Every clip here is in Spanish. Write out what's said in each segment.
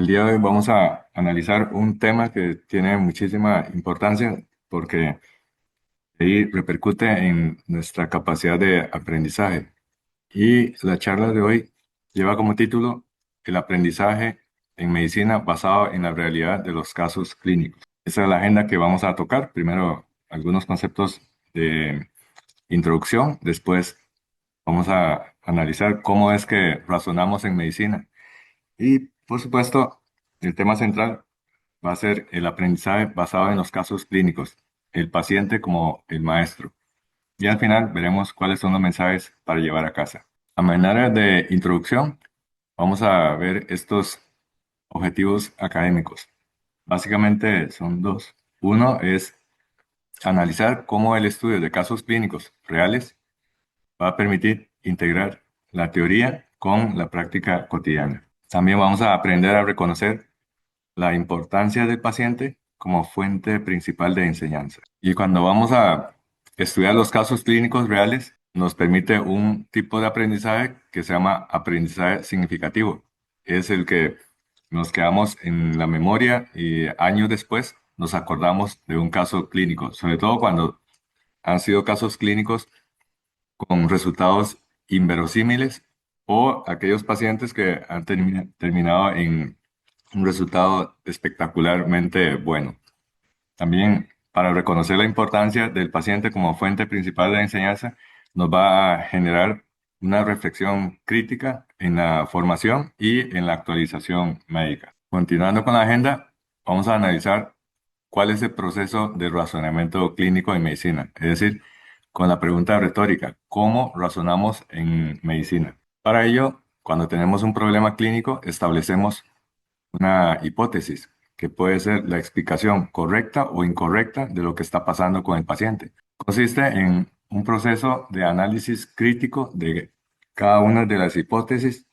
El día de hoy vamos a analizar un tema que tiene muchísima importancia porque ahí repercute en nuestra capacidad de aprendizaje. Y la charla de hoy lleva como título El aprendizaje en medicina basado en la realidad de los casos clínicos. Esa es la agenda que vamos a tocar. Primero, algunos conceptos de introducción. Después, vamos a analizar cómo es que razonamos en medicina. Y, por supuesto, el tema central va a ser el aprendizaje basado en los casos clínicos, el paciente como el maestro. Y al final veremos cuáles son los mensajes para llevar a casa. A manera de introducción, vamos a ver estos objetivos académicos. Básicamente son dos. Uno es analizar cómo el estudio de casos clínicos reales va a permitir integrar la teoría con la práctica cotidiana. También vamos a aprender a reconocer la importancia del paciente como fuente principal de enseñanza. Y cuando vamos a estudiar los casos clínicos reales, nos permite un tipo de aprendizaje que se llama aprendizaje significativo. Es el que nos quedamos en la memoria y años después nos acordamos de un caso clínico, sobre todo cuando han sido casos clínicos con resultados inverosímiles o aquellos pacientes que han terminado en un resultado espectacularmente bueno. También para reconocer la importancia del paciente como fuente principal de la enseñanza, nos va a generar una reflexión crítica en la formación y en la actualización médica. Continuando con la agenda, vamos a analizar cuál es el proceso de razonamiento clínico en medicina, es decir, con la pregunta retórica, ¿cómo razonamos en medicina? Para ello, cuando tenemos un problema clínico, establecemos una hipótesis que puede ser la explicación correcta o incorrecta de lo que está pasando con el paciente. Consiste en un proceso de análisis crítico de cada una de las hipótesis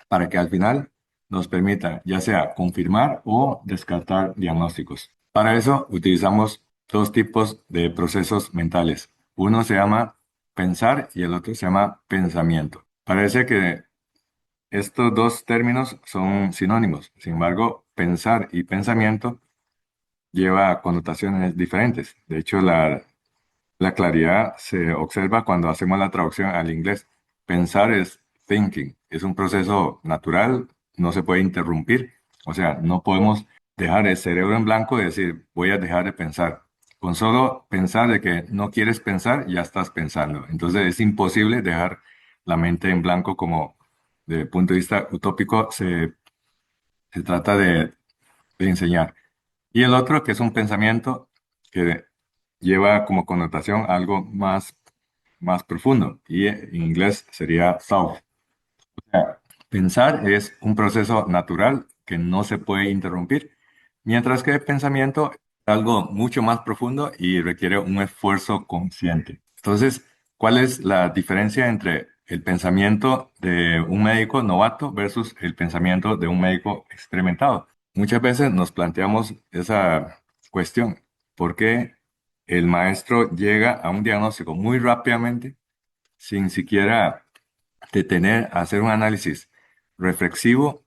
para que al final nos permita ya sea confirmar o descartar diagnósticos. Para eso utilizamos dos tipos de procesos mentales. Uno se llama pensar y el otro se llama pensamiento. Parece que estos dos términos son sinónimos. Sin embargo, pensar y pensamiento lleva connotaciones diferentes. De hecho, la claridad se observa cuando hacemos la traducción al inglés. Pensar es thinking, es un proceso natural, no se puede interrumpir. O sea, no podemos dejar el cerebro en blanco y decir, voy a dejar de pensar. Con solo pensar de que no quieres pensar, ya estás pensando. Entonces es imposible dejar la mente en blanco como desde el punto de vista utópico se trata de enseñar. Y el otro, que es un pensamiento que lleva como connotación algo más profundo, y en inglés sería thought. O sea, pensar es un proceso natural que no se puede interrumpir, mientras que el pensamiento es algo mucho más profundo y requiere un esfuerzo consciente. Entonces, ¿cuál es la diferencia entre el pensamiento de un médico novato versus el pensamiento de un médico experimentado? Muchas veces nos planteamos esa cuestión: ¿por qué el maestro llega a un diagnóstico muy rápidamente sin siquiera detener a hacer un análisis reflexivo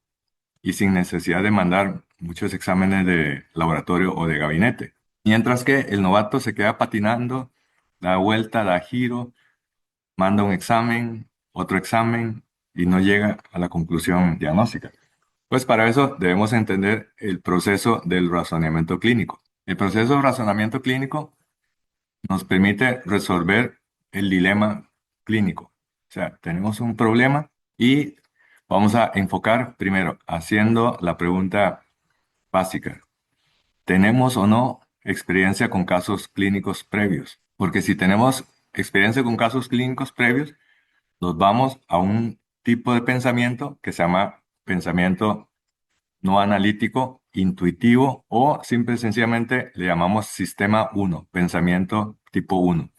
y sin necesidad de mandar muchos exámenes de laboratorio o de gabinete? Mientras que el novato se queda patinando, da vuelta, da giro, manda un examen, otro examen y no llega a la conclusión diagnóstica. Pues para eso debemos entender el proceso del razonamiento clínico. El proceso de razonamiento clínico nos permite resolver el dilema clínico. O sea, tenemos un problema y vamos a enfocar primero haciendo la pregunta básica: ¿tenemos o no experiencia con casos clínicos previos? Porque si tenemos experiencia con casos clínicos previos, nos vamos a un tipo de pensamiento que se llama pensamiento no analítico, intuitivo, o simple y sencillamente le llamamos sistema uno, pensamiento tipo uno.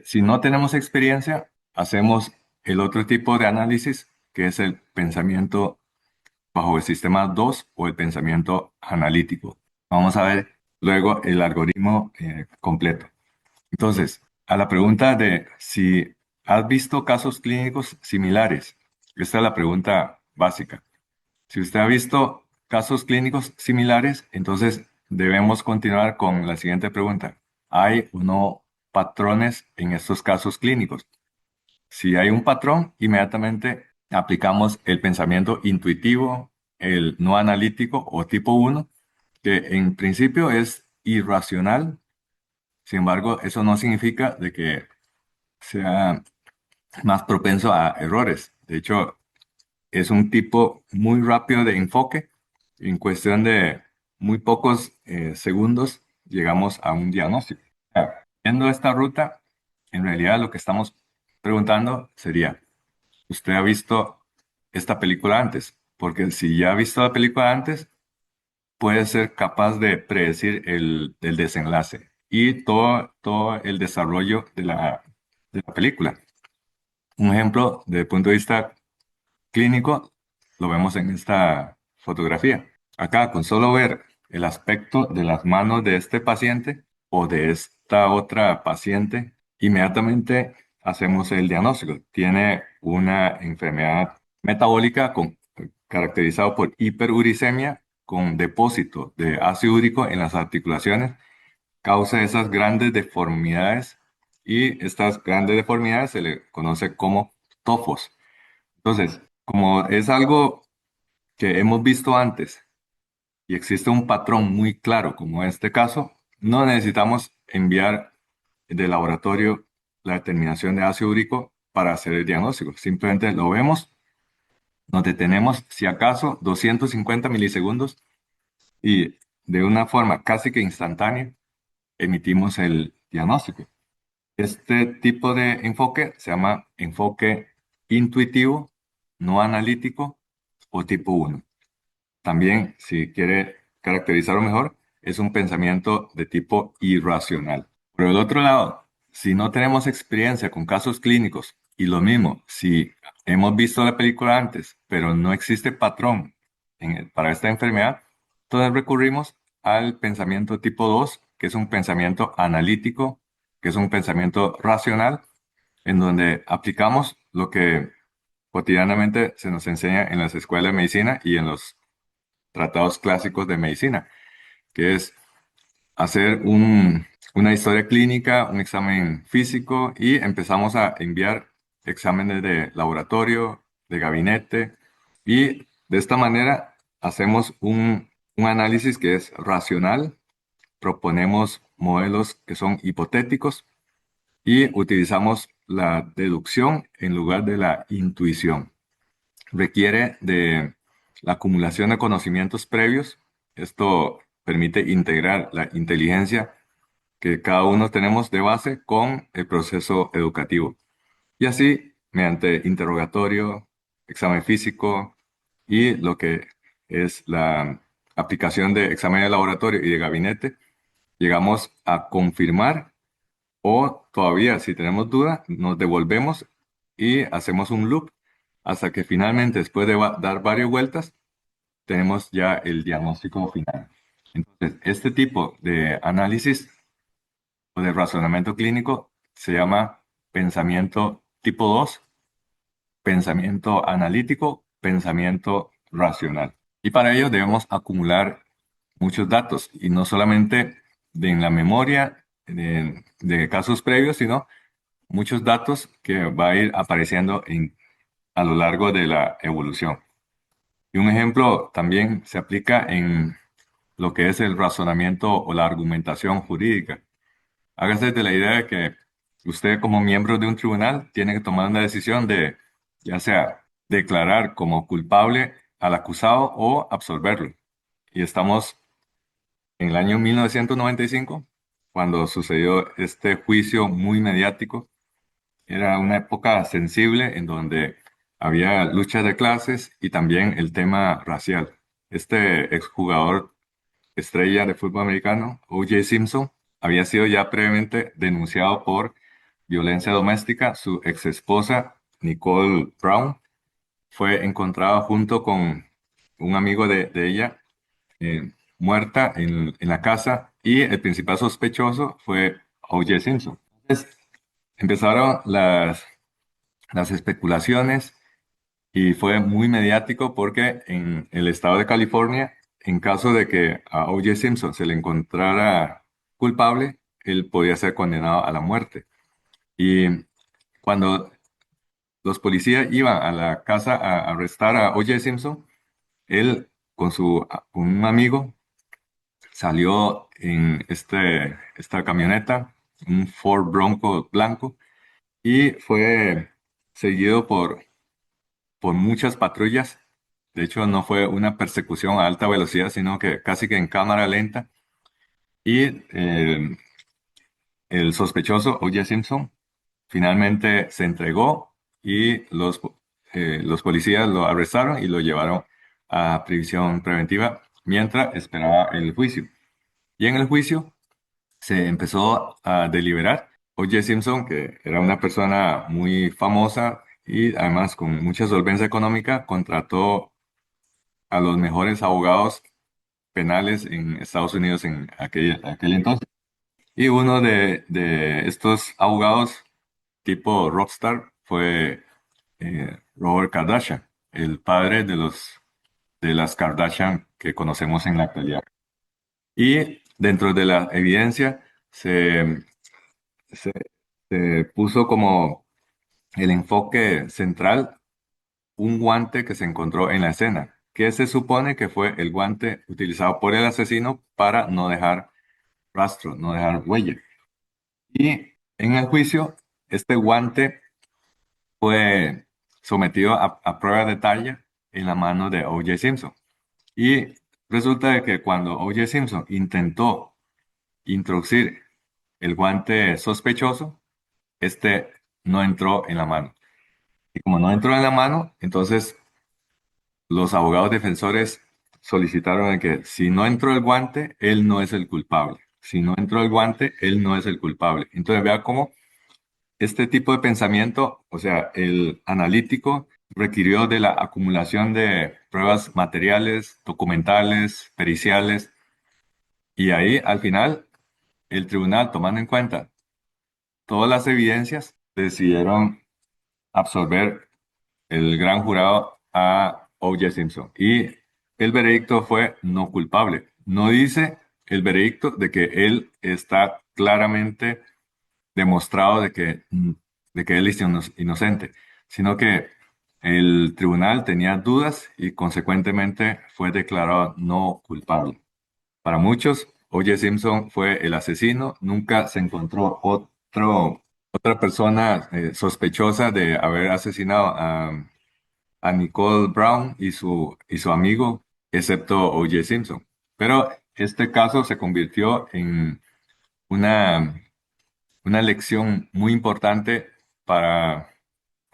Si no tenemos experiencia, hacemos el otro tipo de análisis, que es el pensamiento bajo el sistema 2 o el pensamiento analítico. Vamos a ver luego el algoritmo completo. Entonces, a la pregunta de si has visto casos clínicos similares, esta es la pregunta básica. Si usted ha visto casos clínicos similares, entonces debemos continuar con la siguiente pregunta. ¿Hay o no patrones en estos casos clínicos? Si hay un patrón, inmediatamente aplicamos el pensamiento intuitivo, el no analítico o tipo uno, que en principio es irracional. Sin embargo, eso no significa de que sea más propenso a errores. De hecho, es un tipo muy rápido de enfoque. En cuestión de muy pocos segundos, llegamos a un diagnóstico. Viendo esta ruta, en realidad lo que estamos preguntando sería, ¿usted ha visto esta película antes? Porque si ya ha visto la película antes, puede ser capaz de predecir el desenlace y todo el desarrollo de la película. Un ejemplo, desde el punto de vista clínico, lo vemos en esta fotografía. Acá, con solo ver el aspecto de las manos de este paciente o de esta otra paciente, inmediatamente hacemos el diagnóstico. Tiene una enfermedad metabólica caracterizada por hiperuricemia con depósito de ácido úrico en las articulaciones, causa esas grandes deformidades y estas grandes deformidades se le conoce como tofos. Entonces, como es algo que hemos visto antes y existe un patrón muy claro, como en este caso, no necesitamos enviar de laboratorio la determinación de ácido úrico para hacer el diagnóstico. Simplemente lo vemos, nos detenemos, si acaso, 250 milisegundos y de una forma casi que instantánea emitimos el diagnóstico. Este tipo de enfoque se llama enfoque intuitivo, no analítico o tipo uno. También, si quiere caracterizarlo mejor, es un pensamiento de tipo irracional. Por el otro lado, si no tenemos experiencia con casos clínicos y lo mismo, si hemos visto la película antes, pero no existe patrón para esta enfermedad, entonces recurrimos al pensamiento tipo 2, que es un pensamiento analítico, que es un pensamiento racional, en donde aplicamos lo que cotidianamente se nos enseña en las escuelas de medicina y en los tratados clásicos de medicina, que es hacer una historia clínica, un examen físico y empezamos a enviar exámenes de laboratorio, de gabinete y de esta manera hacemos un análisis que es racional, proponemos modelos que son hipotéticos y utilizamos la deducción en lugar de la intuición. Requiere de la acumulación de conocimientos previos. Esto permite integrar la inteligencia que cada uno tenemos de base con el proceso educativo. Y así, mediante interrogatorio, examen físico y lo que es la aplicación de examen de laboratorio y de gabinete, llegamos a confirmar o todavía, si tenemos duda, nos devolvemos y hacemos un loop hasta que finalmente, después de dar varias vueltas, tenemos ya el diagnóstico final. Entonces, este tipo de análisis o de razonamiento clínico se llama pensamiento tipo 2, pensamiento analítico, pensamiento racional. Y para ello debemos acumular muchos datos y no solamente en la memoria de casos previos, sino muchos datos que va a ir apareciendo a lo largo de la evolución. Y un ejemplo también se aplica en lo que es el razonamiento o la argumentación jurídica. Hágase de la idea de que usted como miembro de un tribunal tiene que tomar una decisión de, ya sea declarar como culpable al acusado o absolverlo. Y estamos en el año 1995, cuando sucedió este juicio muy mediático. Era una época sensible en donde había lucha de clases y también el tema racial. Este exjugador estrella de fútbol americano, O.J. Simpson, había sido ya previamente denunciado por violencia doméstica. Su ex esposa, Nicole Brown, fue encontrada junto con un amigo de ella, muerta en la casa, y el principal sospechoso fue O.J. Simpson. Entonces, empezaron las especulaciones y fue muy mediático porque en el estado de California en caso de que a O.J. Simpson se le encontrara culpable, él podía ser condenado a la muerte. Y cuando los policías iban a la casa a arrestar a O.J. Simpson, él con un amigo salió en esta camioneta, un Ford Bronco blanco, y fue seguido por muchas patrullas. De hecho, no fue una persecución a alta velocidad, sino que casi que en cámara lenta. Y el sospechoso, O.J. Simpson, finalmente se entregó y los policías lo arrestaron y lo llevaron a prisión preventiva mientras esperaba el juicio. Y en el juicio se empezó a deliberar. O.J. Simpson, que era una persona muy famosa y además con mucha solvencia económica, contrató a los mejores abogados penales en Estados Unidos en aquel entonces. Y uno de estos abogados tipo rockstar fue Robert Kardashian, el padre de las Kardashian que conocemos en la actualidad. Y dentro de la evidencia se, se puso como el enfoque central un guante que se encontró en la escena, que se supone que fue el guante utilizado por el asesino para no dejar rastro, no dejar huella. Y en el juicio, este guante fue sometido a prueba de talla en la mano de O.J. Simpson. Y resulta de que cuando O.J. Simpson intentó introducir el guante sospechoso, este no entró en la mano. Y como no entró en la mano, entonces los abogados defensores solicitaron de que si no entró el guante, él no es el culpable. Si no entró el guante, él no es el culpable. Entonces vea cómo este tipo de pensamiento, o sea, el analítico requirió de la acumulación de pruebas materiales, documentales, periciales, y ahí al final el tribunal, tomando en cuenta todas las evidencias, decidieron absolver el gran jurado a O.J. Simpson. Y el veredicto fue no culpable. No dice el veredicto de que él está claramente demostrado de que él es inocente, sino que el tribunal tenía dudas y consecuentemente fue declarado no culpable. Para muchos, O.J. Simpson fue el asesino, nunca se encontró otra persona sospechosa de haber asesinado a Nicole Brown y su amigo, excepto O.J. Simpson. Pero este caso se convirtió en una una lección muy importante para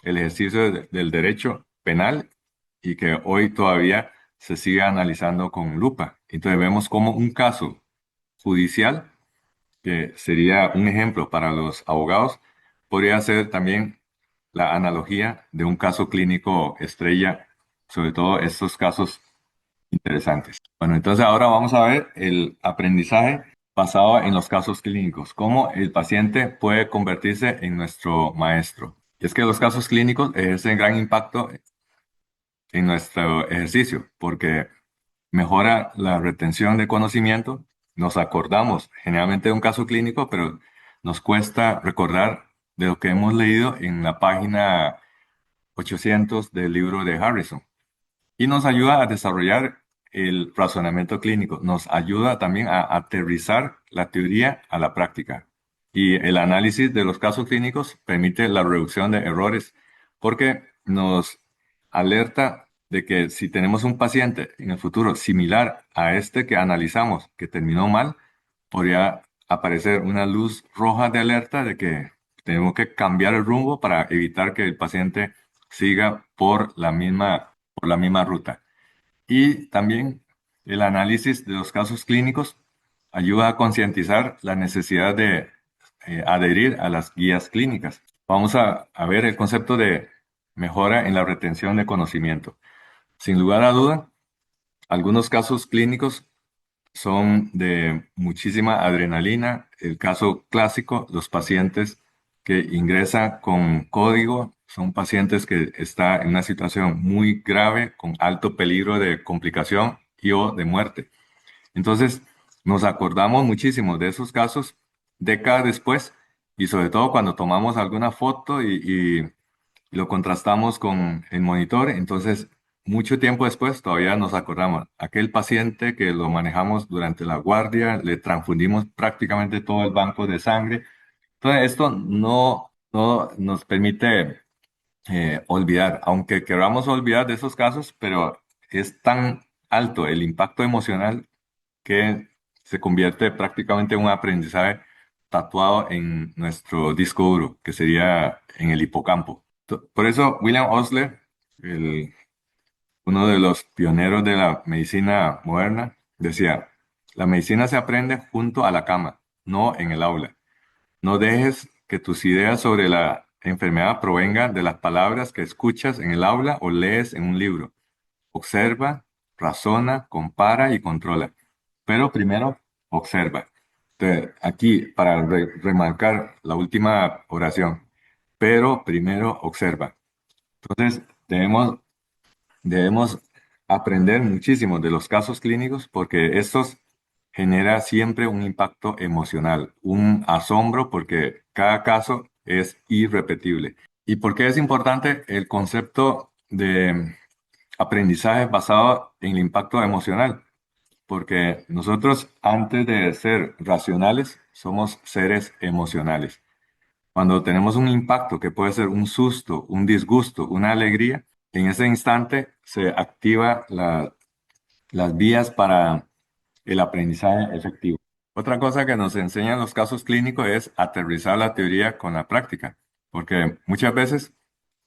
el ejercicio del derecho penal y que hoy todavía se sigue analizando con lupa. Entonces vemos como un caso judicial, que sería un ejemplo para los abogados, podría ser también la analogía de un caso clínico estrella, sobre todo estos casos interesantes. Bueno, entonces ahora vamos a ver el aprendizaje basado en los casos clínicos, cómo el paciente puede convertirse en nuestro maestro. Y es que los casos clínicos ejercen gran impacto en nuestro ejercicio porque mejora la retención de conocimiento. Nos acordamos generalmente de un caso clínico, pero nos cuesta recordar de lo que hemos leído en la página 800 del libro de Harrison y nos ayuda a desarrollar el razonamiento clínico, nos ayuda también a aterrizar la teoría a la práctica. Y el análisis de los casos clínicos permite la reducción de errores porque nos alerta de que si tenemos un paciente en el futuro similar a este que analizamos, que terminó mal, podría aparecer una luz roja de alerta de que tenemos que cambiar el rumbo para evitar que el paciente siga por la misma ruta. Y también el análisis de los casos clínicos ayuda a concientizar la necesidad de adherir a las guías clínicas. Vamos a ver el concepto de mejora en la retención de conocimiento. Sin lugar a duda, algunos casos clínicos son de muchísima adrenalina. El caso clásico, los pacientes que ingresan con código, son pacientes que están en una situación muy grave, con alto peligro de complicación y o de muerte. Entonces, nos acordamos muchísimo de esos casos décadas después y sobre todo cuando tomamos alguna foto y lo contrastamos con el monitor, entonces mucho tiempo después todavía nos acordamos. Aquel paciente que lo manejamos durante la guardia, le transfundimos prácticamente todo el banco de sangre. Entonces, esto no nos permite olvidar, aunque queramos olvidar de esos casos, pero es tan alto el impacto emocional que se convierte prácticamente en un aprendizaje tatuado en nuestro disco duro, que sería en el hipocampo. Por eso William Osler, el- uno de los pioneros de la medicina moderna, decía, la medicina se aprende junto a la cama, no en el aula. No dejes que tus ideas sobre la enfermedad provengan de las palabras que escuchas en el aula o lees en un libro. Observa, razona, compara y controla. Pero primero, observa. Aquí, para remarcar la última oración, pero primero observa. Entonces, debemos aprender muchísimo de los casos clínicos porque estos genera siempre un impacto emocional, un asombro porque cada caso es irrepetible. ¿Y por qué es importante el concepto de aprendizaje basado en el impacto emocional? Porque nosotros, antes de ser racionales, somos seres emocionales. Cuando tenemos un impacto que puede ser un susto, un disgusto, una alegría, en ese instante se activa las vías para el aprendizaje efectivo. Otra cosa que nos enseñan los casos clínicos es aterrizar la teoría con la práctica, porque muchas veces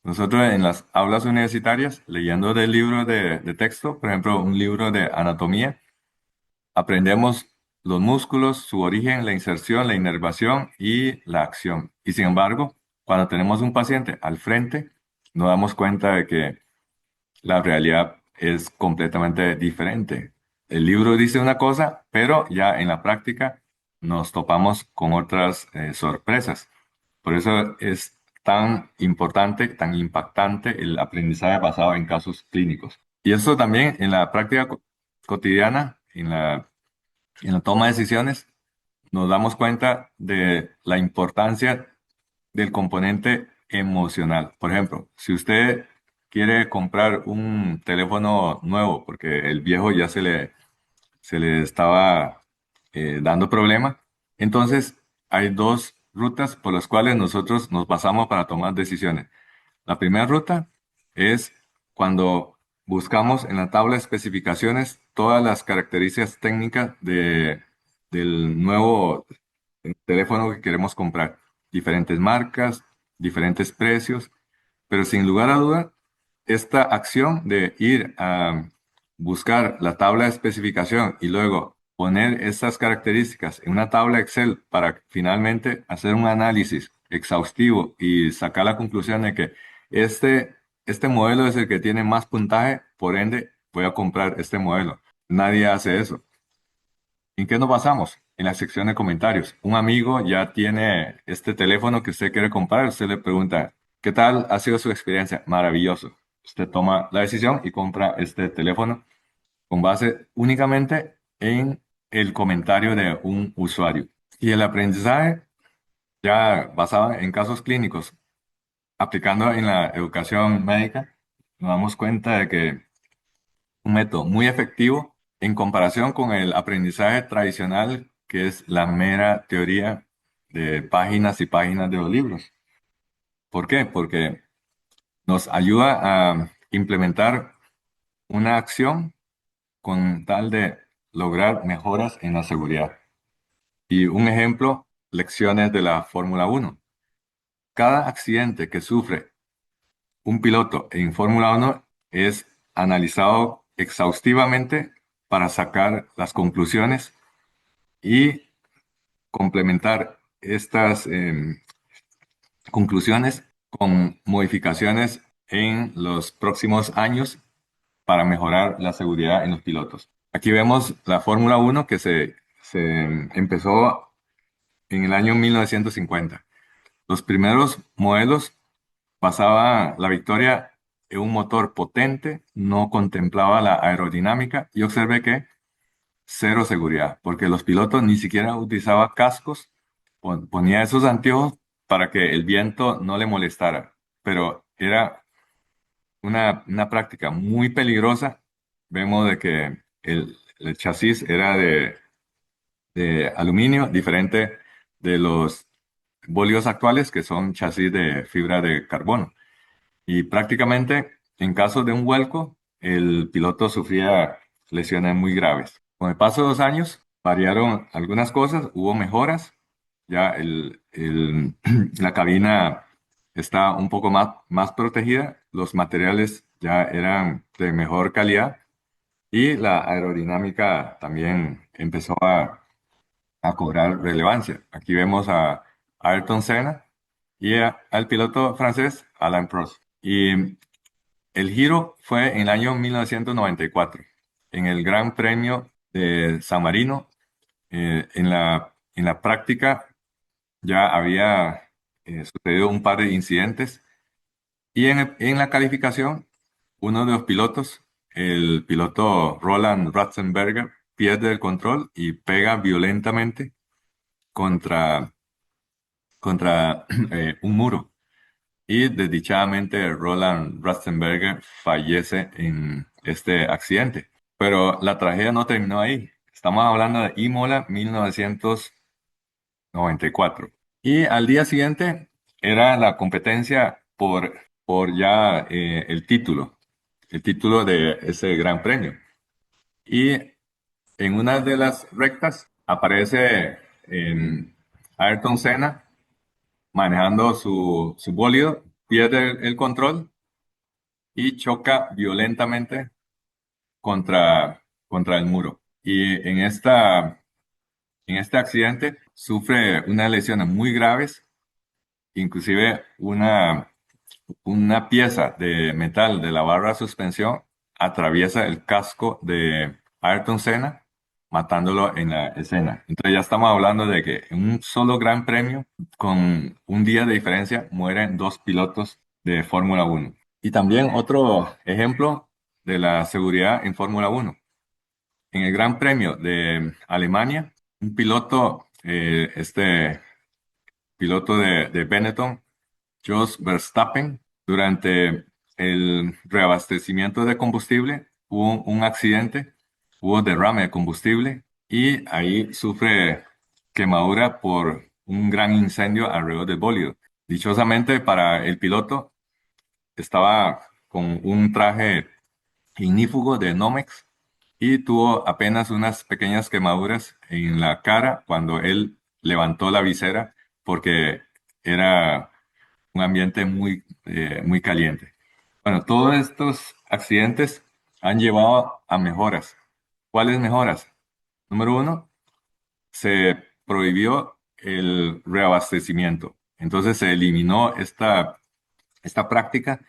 nosotros en las aulas universitarias, leyendo del libro de texto, por ejemplo, un libro de anatomía, aprendemos los músculos, su origen, la inserción, la inervación y la acción. Y sin embargo, cuando tenemos un paciente al frente, nos damos cuenta de que la realidad es completamente diferente. El libro dice una cosa, pero ya en la práctica nos topamos con otras sorpresas. Por eso es tan importante, tan impactante el aprendizaje basado en casos clínicos. Y eso también en la práctica cotidiana, en la toma de decisiones, nos damos cuenta de la importancia del componente emocional. Por ejemplo, si usted quiere comprar un teléfono nuevo porque el viejo ya se le estaba dando problema, entonces hay dos rutas por las cuales nosotros nos basamos para tomar decisiones. La primera ruta es cuando buscamos en la tabla de especificaciones todas las características técnicas del nuevo teléfono que queremos comprar. Diferentes marcas, diferentes precios, pero sin lugar a duda, esta acción de ir a buscar la tabla de especificación y luego poner estas características en una tabla Excel para finalmente hacer un análisis exhaustivo y sacar la conclusión de que este modelo es el que tiene más puntaje, por ende voy a comprar este modelo. Nadie hace eso. ¿En qué nos basamos? En la sección de comentarios. Un amigo ya tiene este teléfono que usted quiere comprar. Usted le pregunta, ¿qué tal ha sido su experiencia? Maravilloso. Usted toma la decisión y compra este teléfono con base únicamente en el comentario de un usuario. Y el aprendizaje, ya basado en casos clínicos, aplicando en la educación médica, nos damos cuenta de que un método muy efectivo en comparación con el aprendizaje tradicional, que es la mera teoría de páginas y páginas de los libros. ¿Por qué? Porque nos ayuda a implementar una acción con tal de lograr mejoras en la seguridad. Y un ejemplo, lecciones de la Fórmula 1. Cada accidente que sufre un piloto en Fórmula 1 es analizado exhaustivamente para sacar las conclusiones y complementar estas conclusiones con modificaciones en los próximos años para mejorar la seguridad en los pilotos. Aquí vemos la Fórmula 1 que se empezó en el año 1950. Los primeros modelos pasaban la victoria un motor potente, no contemplaba la aerodinámica y observé que cero seguridad, porque los pilotos ni siquiera utilizaban cascos, ponía esos anteojos para que el viento no le molestara, pero era una práctica muy peligrosa. Vemos de que el chasis era de aluminio, diferente de los bólidos actuales, que son chasis de fibra de carbono. Y prácticamente, en caso de un vuelco, el piloto sufría lesiones muy graves. Con el paso de los años, variaron algunas cosas, hubo mejoras. Ya la cabina está un poco más protegida, los materiales ya eran de mejor calidad y la aerodinámica también empezó a cobrar relevancia. Aquí vemos a Ayrton Senna y al piloto francés Alain Prost. Y el giro fue en el año 1994, en el Gran Premio de San Marino. En la práctica ya había sucedido un par de incidentes y en la calificación, uno de los pilotos, el piloto Roland Ratzenberger, pierde el control y pega violentamente contra un muro. Y desdichadamente Roland Ratzenberger fallece en este accidente. Pero la tragedia no terminó ahí. Estamos hablando de Imola 1994. Y al día siguiente era la competencia por ya el título de ese gran premio. Y en una de las rectas aparece Ayrton Senna manejando su bólido, pierde el control y choca violentamente contra el muro. Y en este accidente sufre unas lesiones muy graves, inclusive una pieza de metal de la barra de suspensión atraviesa el casco de Ayrton Senna, matándolo en la escena. Entonces ya estamos hablando de que en un solo gran premio, con un día de diferencia, mueren dos pilotos de Fórmula Uno. Y también otro ejemplo de la seguridad en Fórmula Uno. En el Gran Premio de Alemania, un piloto, este piloto de Benetton, Jos Verstappen, durante el reabastecimiento de combustible, hubo un accidente, hubo derrame de combustible y ahí sufre quemadura por un gran incendio alrededor del bólido. Dichosamente para el piloto estaba con un traje ignífugo de Nomex y tuvo apenas unas pequeñas quemaduras en la cara cuando él levantó la visera porque era un ambiente muy caliente. Bueno, todos estos accidentes han llevado a mejoras. ¿Cuáles mejoras? Número uno, se prohibió el reabastecimiento. Entonces se eliminó esta práctica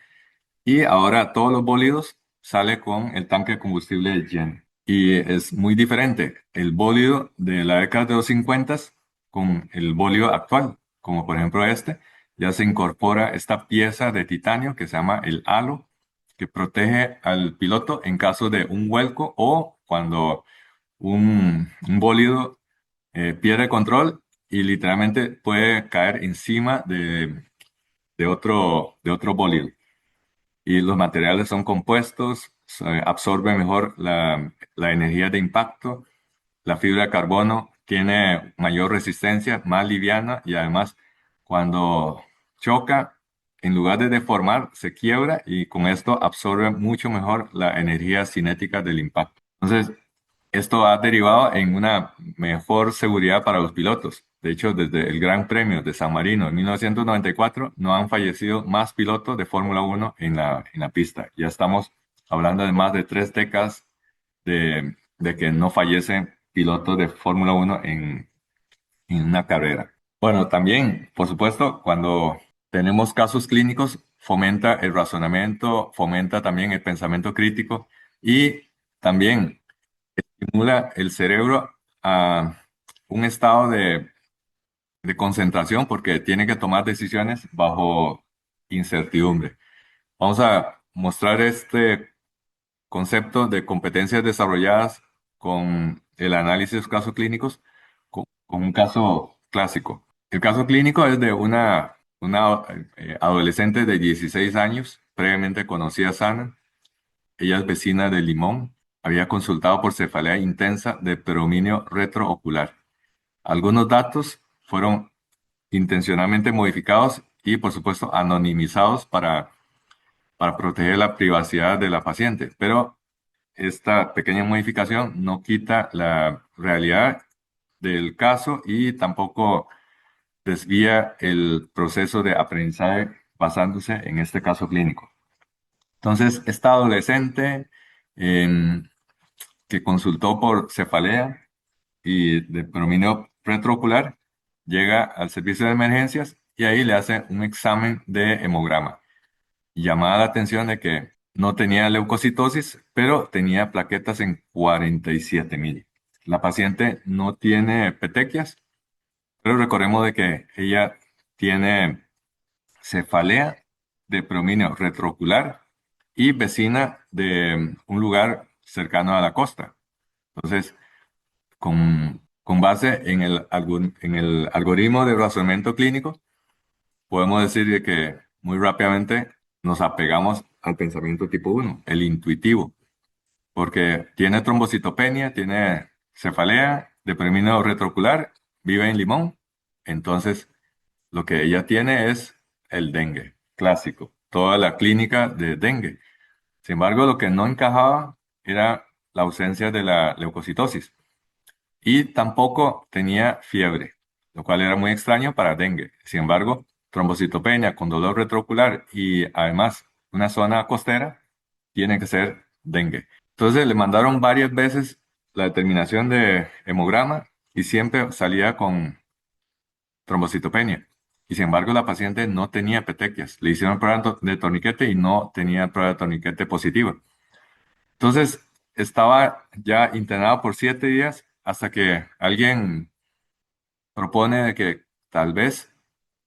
y ahora todos los bólidos sale con el tanque de combustible lleno. Y es muy diferente el bólido de la década de los 50 con el bólido actual, como por ejemplo este, ya se incorpora esta pieza de titanio que se llama el halo, que protege al piloto en caso de un vuelco o cuando un bólido pierde control y literalmente puede caer encima de otro bólido y los materiales son compuestos, absorbe mejor la energía de impacto. La fibra de carbono tiene mayor resistencia, más liviana y además cuando choca, en lugar de deformar, se quiebra y con esto absorbe mucho mejor la energía cinética del impacto. Entonces, esto ha derivado en una mejor seguridad para los pilotos. De hecho, desde el Gran Premio de San Marino en 1994 no han fallecido más pilotos de Fórmula Uno en la pista. Ya estamos hablando de más de 3 décadas de que no fallecen pilotos de Fórmula Uno en una carrera. Bueno, también, por supuesto, cuando tenemos casos clínicos, fomenta el razonamiento, fomenta también el pensamiento crítico y también estimula el cerebro a un estado de concentración porque tiene que tomar decisiones bajo incertidumbre. Vamos a mostrar este concepto de competencias desarrolladas con el análisis de casos clínicos con un caso clásico. El caso clínico es de una adolescente de 16 años, previamente conocida sana. Ella es vecina de Limón. Había consultado por cefalea intensa de predominio retroocular. Algunos datos fueron intencionalmente modificados y, por supuesto, anonimizados para proteger la privacidad de la paciente, pero esta pequeña modificación no quita la realidad del caso y tampoco desvía el proceso de aprendizaje basándose en este caso clínico. Entonces, esta adolescente em, que consultó por cefalea y de predominio retroocular llega al servicio de emergencias y ahí le hacen un examen de hemograma. Llamaba la atención de que no tenía leucocitosis, pero tenía plaquetas en 47.000. La paciente no tiene petequias, pero recordemos de que ella tiene cefalea de predominio retroocular y vecina de un lugar cercano a la costa. Entonces, con base en el algoritmo de razonamiento clínico, podemos decir de que muy rápidamente nos apegamos al pensamiento tipo uno, el intuitivo, porque tiene trombocitopenia, tiene cefalea, deprimido retroocular, vive en Limón, entonces lo que ella tiene es el dengue clásico, toda la clínica de dengue. Sin embargo, lo que no encajaba era la ausencia de la leucocitosis y tampoco tenía fiebre, lo cual era muy extraño para dengue. Sin embargo, trombocitopenia con dolor retroocular y además una zona costera tiene que ser dengue. Entonces le mandaron varias veces la determinación de hemograma y siempre salía con trombocitopenia. Y sin embargo, la paciente no tenía petequias. Le hicieron prueba de torniquete y no tenía prueba de torniquete positiva. Entonces, estaba ya internado por 7 días hasta que alguien propone de que tal vez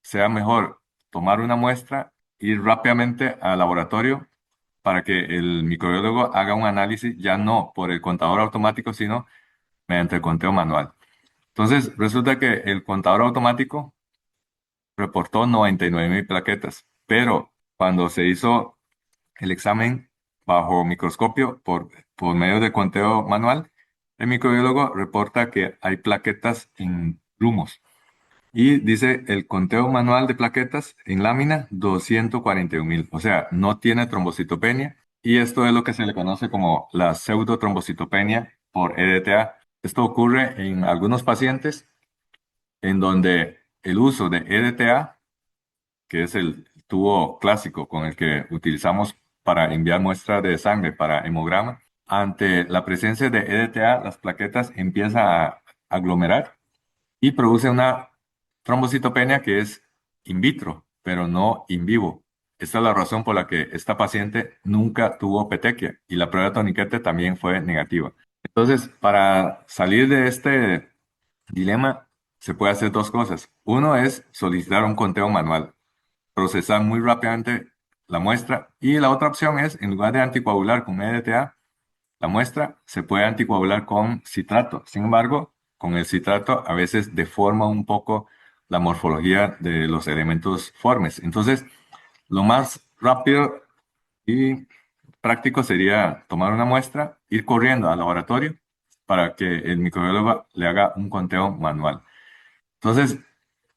sea mejor tomar una muestra, ir rápidamente al laboratorio para que el microbiólogo haga un análisis ya no por el contador automático, sino mediante el conteo manual. Entonces, resulta que el contador automático reportó 99.000 plaquetas, pero cuando se hizo el examen bajo microscopio por medio de conteo manual, el microbiólogo reporta que hay plaquetas en grumos. Y dice el conteo manual de plaquetas en lámina 241.000. O sea, no tiene trombocitopenia. Y esto es lo que se le conoce como la pseudotrombocitopenia por EDTA. Esto ocurre en algunos pacientes en donde el uso de EDTA, que es el tubo clásico con el que utilizamos para enviar muestra de sangre para hemograma, ante la presencia de EDTA, las plaquetas empiezan a aglomerar y produce una trombocitopenia que es in vitro, pero no in vivo. Esta es la razón por la que esta paciente nunca tuvo petequia y la prueba de toniquete también fue negativa. Entonces, para salir de este dilema, se puede hacer dos cosas. Uno es solicitar un conteo manual, procesar muy rápidamente la muestra y la otra opción es, en lugar de anticoagular con EDTA, la muestra se puede anticoagular con citrato. Sin embargo, con el citrato a veces deforma un poco la morfología de los elementos formes. Entonces, lo más rápido y práctico sería tomar una muestra, ir corriendo al laboratorio para que el microbiólogo le haga un conteo manual. Entonces,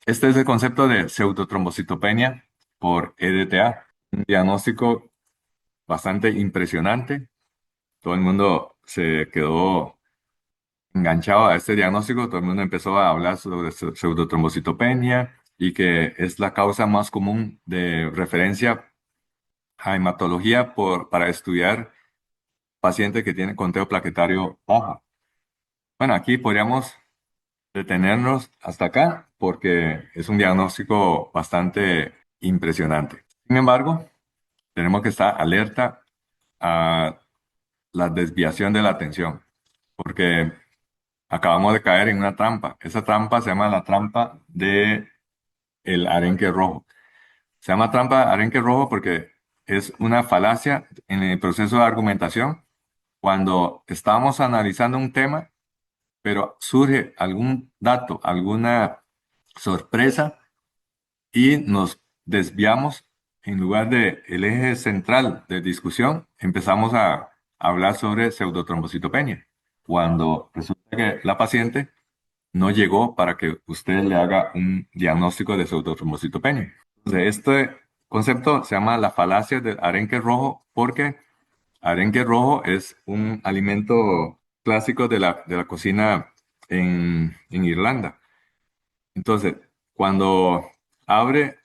este es el concepto de pseudotrombocitopenia por EDTA, un diagnóstico bastante impresionante. Todo el mundo se quedó enganchado a este diagnóstico, todo el mundo empezó a hablar sobre pseudotrombocitopenia y que es la causa más común de referencia a hematología para estudiar pacientes que tienen conteo plaquetario bajo. Bueno, aquí podríamos detenernos hasta acá porque es un diagnóstico bastante impresionante. Sin embargo, tenemos que estar alerta a la desviación de la atención porque acabamos de caer en una trampa. Esa trampa se llama la trampa de el arenque rojo. Se llama trampa arenque rojo porque es una falacia en el proceso de argumentación cuando estamos analizando un tema, pero surge algún dato, alguna sorpresa y nos desviamos en lugar de el eje central de discusión, empezamos a hablar sobre pseudotrombocitopenia, cuando resulta que la paciente no llegó para que usted le haga un diagnóstico de pseudotrombocitopenia. Entonces, este concepto se llama la falacia del arenque rojo porque arenque rojo es un alimento clásico de la cocina en Irlanda. Entonces, cuando abre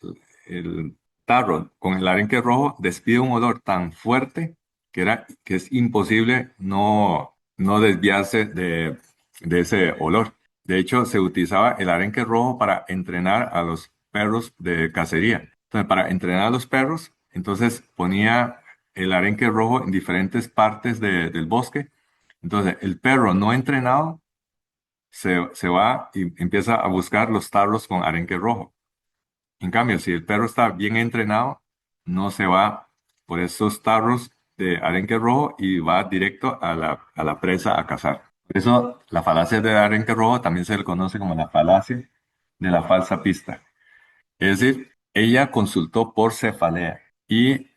el tarro con el arenque rojo, despide un olor tan fuerte que es imposible no desviarse de ese olor. De hecho, se utilizaba el arenque rojo para entrenar a los perros de cacería. Entonces, para entrenar a los perros, entonces ponía el arenque rojo en diferentes partes del bosque. Entonces, el perro no entrenado se va y empieza a buscar los tarros con arenque rojo. En cambio, si el perro está bien entrenado, no se va por esos tarros de arenque rojo y va directo a la presa a cazar. Por eso, la falacia del arenque rojo también se le conoce como la falacia de la falsa pista. Es decir, ella consultó por cefalea y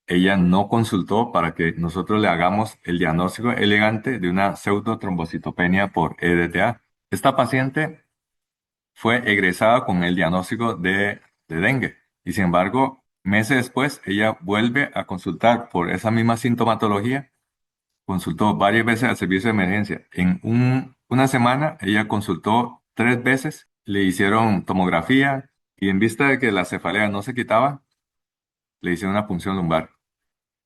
ella no consultó para que nosotros le hagamos el diagnóstico elegante de una pseudotrombocitopenia por EDTA. Esta paciente fue egresada con el diagnóstico de dengue y sin embargo, meses después, ella vuelve a consultar por esa misma sintomatología. Consultó varias veces al servicio de emergencia. En una semana, ella consultó 3 veces, le hicieron tomografía y en vista de que la cefalea no se quitaba, le hicieron una punción lumbar.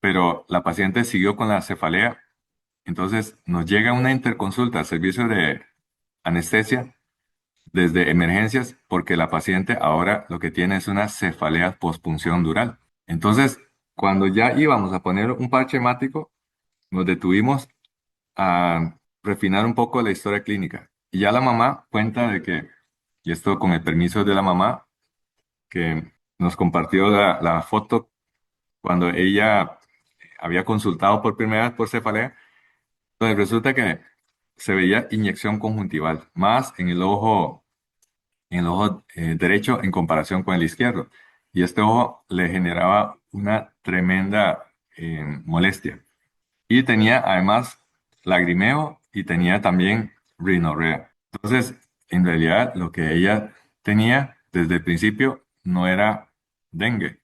Pero la paciente siguió con la cefalea. Entonces nos llega una interconsulta al servicio de anestesia desde emergencias porque la paciente ahora lo que tiene es una cefalea pospunción dural. Entonces, cuando ya íbamos a poner un parche hemático, nos detuvimos a refinar un poco la historia clínica. Y ya la mamá cuenta de que, y esto con el permiso de la mamá, que nos compartió la foto cuando ella había consultado por primera vez por cefalea. Entonces resulta que se veía inyección conjuntival, más en el ojo derecho en comparación con el izquierdo. Y este ojo le generaba una tremenda molestia. Y tenía además lagrimeo y tenía también rinorrea. Entonces, en realidad, lo que ella tenía desde el principio no era dengue,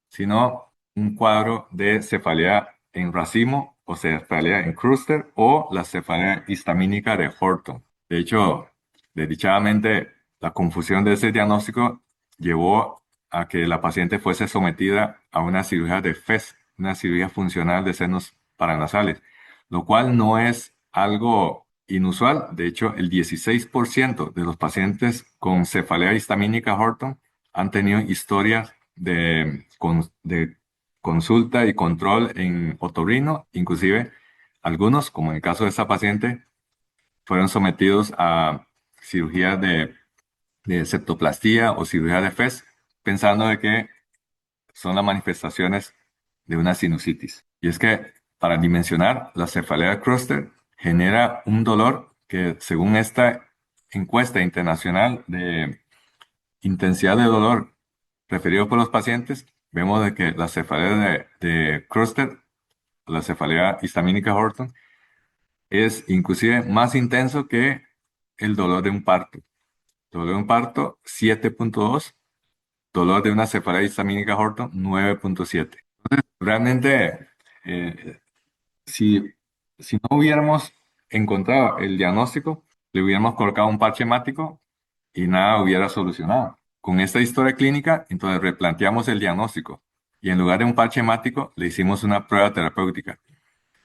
sino un cuadro de cefalea en racimo o cefalea en clúster o la cefalea histamínica de Horton. De hecho, desdichadamente, la confusión de ese diagnóstico llevó a que la paciente fuese sometida a una cirugía de FES, una cirugía funcional de senos paranasales, lo cual no es algo inusual. De hecho, el 16% de los pacientes con cefalea histamínica Horton han tenido historias de consulta y control en otorrino, inclusive algunos, como en el caso de esta paciente, fueron sometidos a cirugía de septoplastía o cirugía de FES, pensando de que son las manifestaciones de una sinusitis. Y es que para dimensionar, la cefalea cluster genera un dolor que, según esta encuesta internacional de intensidad de dolor referido por los pacientes, vemos de que la cefalea de Cluster, la cefalea histamínica Horton, es inclusive más intenso que el dolor de un parto. Dolor de un parto 7.2, dolor de una cefalea histamínica Horton 9.7. Realmente, eh, si, si no hubiéramos encontrado el diagnóstico, le hubiéramos colocado un parche hemático y nada hubiera solucionado. Con esta historia clínica, entonces replanteamos el diagnóstico y en lugar de un parche hemático, le hicimos una prueba terapéutica.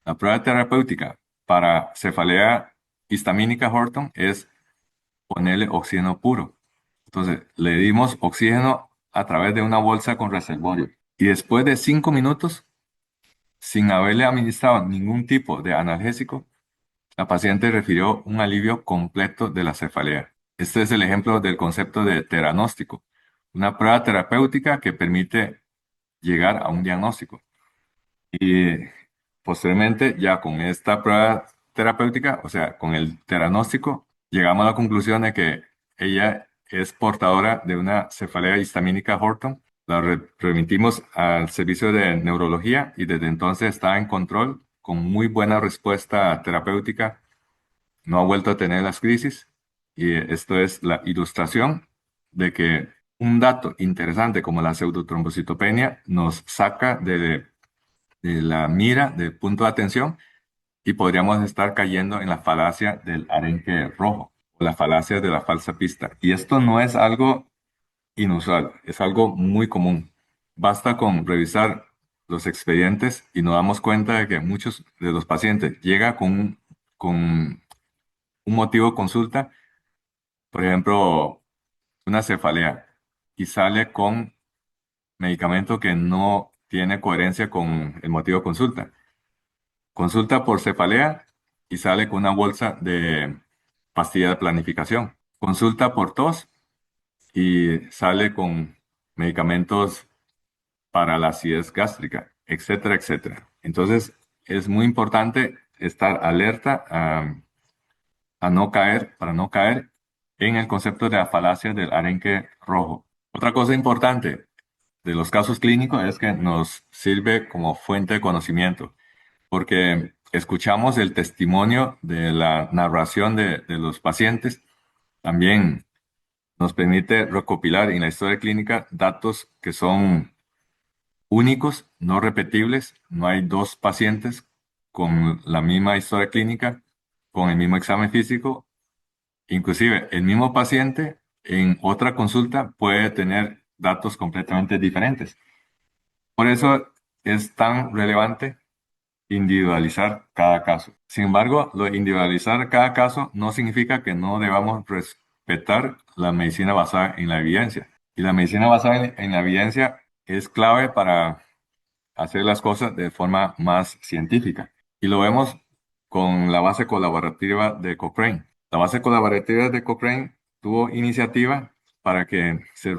La prueba terapéutica para cefalea histamínica Horton es ponerle oxígeno puro. Entonces, le dimos oxígeno a través de una bolsa con reservorio. Y después de 5 minutos, sin haberle administrado ningún tipo de analgésico, la paciente refirió un alivio completo de la cefalea. Este es el ejemplo del concepto de teranóstico, una prueba terapéutica que permite llegar a un diagnóstico. Y posteriormente, ya con esta prueba terapéutica, o sea, con el diagnóstico, llegamos a la conclusión de que ella es portadora de una cefalea histamínica Horton. La remitimos al servicio de neurología y desde entonces está en control con muy buena respuesta terapéutica. No ha vuelto a tener las crisis y esto es la ilustración de que un dato interesante como la pseudotrombocitopenia nos saca de la mira, del punto de atención, y podríamos estar cayendo en la falacia del arenque rojo, o la falacia de la falsa pista. Y esto no es algo inusual, es algo muy común. Basta con revisar los expedientes y nos damos cuenta de que muchos de los pacientes llegan con un motivo de consulta, por ejemplo, una cefalea, y sale con medicamento que no tiene coherencia con el motivo de consulta. Consulta por cefalea y sale con una bolsa de pastilla de planificación. Consulta por tos y sale con medicamentos para la acidez gástrica, etcétera, etcétera. Entonces, es muy importante estar alerta a no caer, para no caer en el concepto de la falacia del arenque rojo. Otra cosa importante de los casos clínicos es que nos sirve como fuente de conocimiento porque escuchamos el testimonio de la narración de los pacientes. También nos permite recopilar en la historia clínica datos que son únicos, no repetibles. No hay dos pacientes con la misma historia clínica, con el mismo examen físico. Inclusive, el mismo paciente en otra consulta puede tener datos completamente diferentes. Por eso es tan relevante individualizar cada caso. Sin embargo, lo de individualizar cada caso no significa que no debamos respetar la medicina basada en la evidencia. Y la medicina basada en la evidencia es clave para hacer las cosas de forma más científica. Y lo vemos con la base colaborativa de Cochrane. La base colaborativa de Cochrane tuvo iniciativa para que se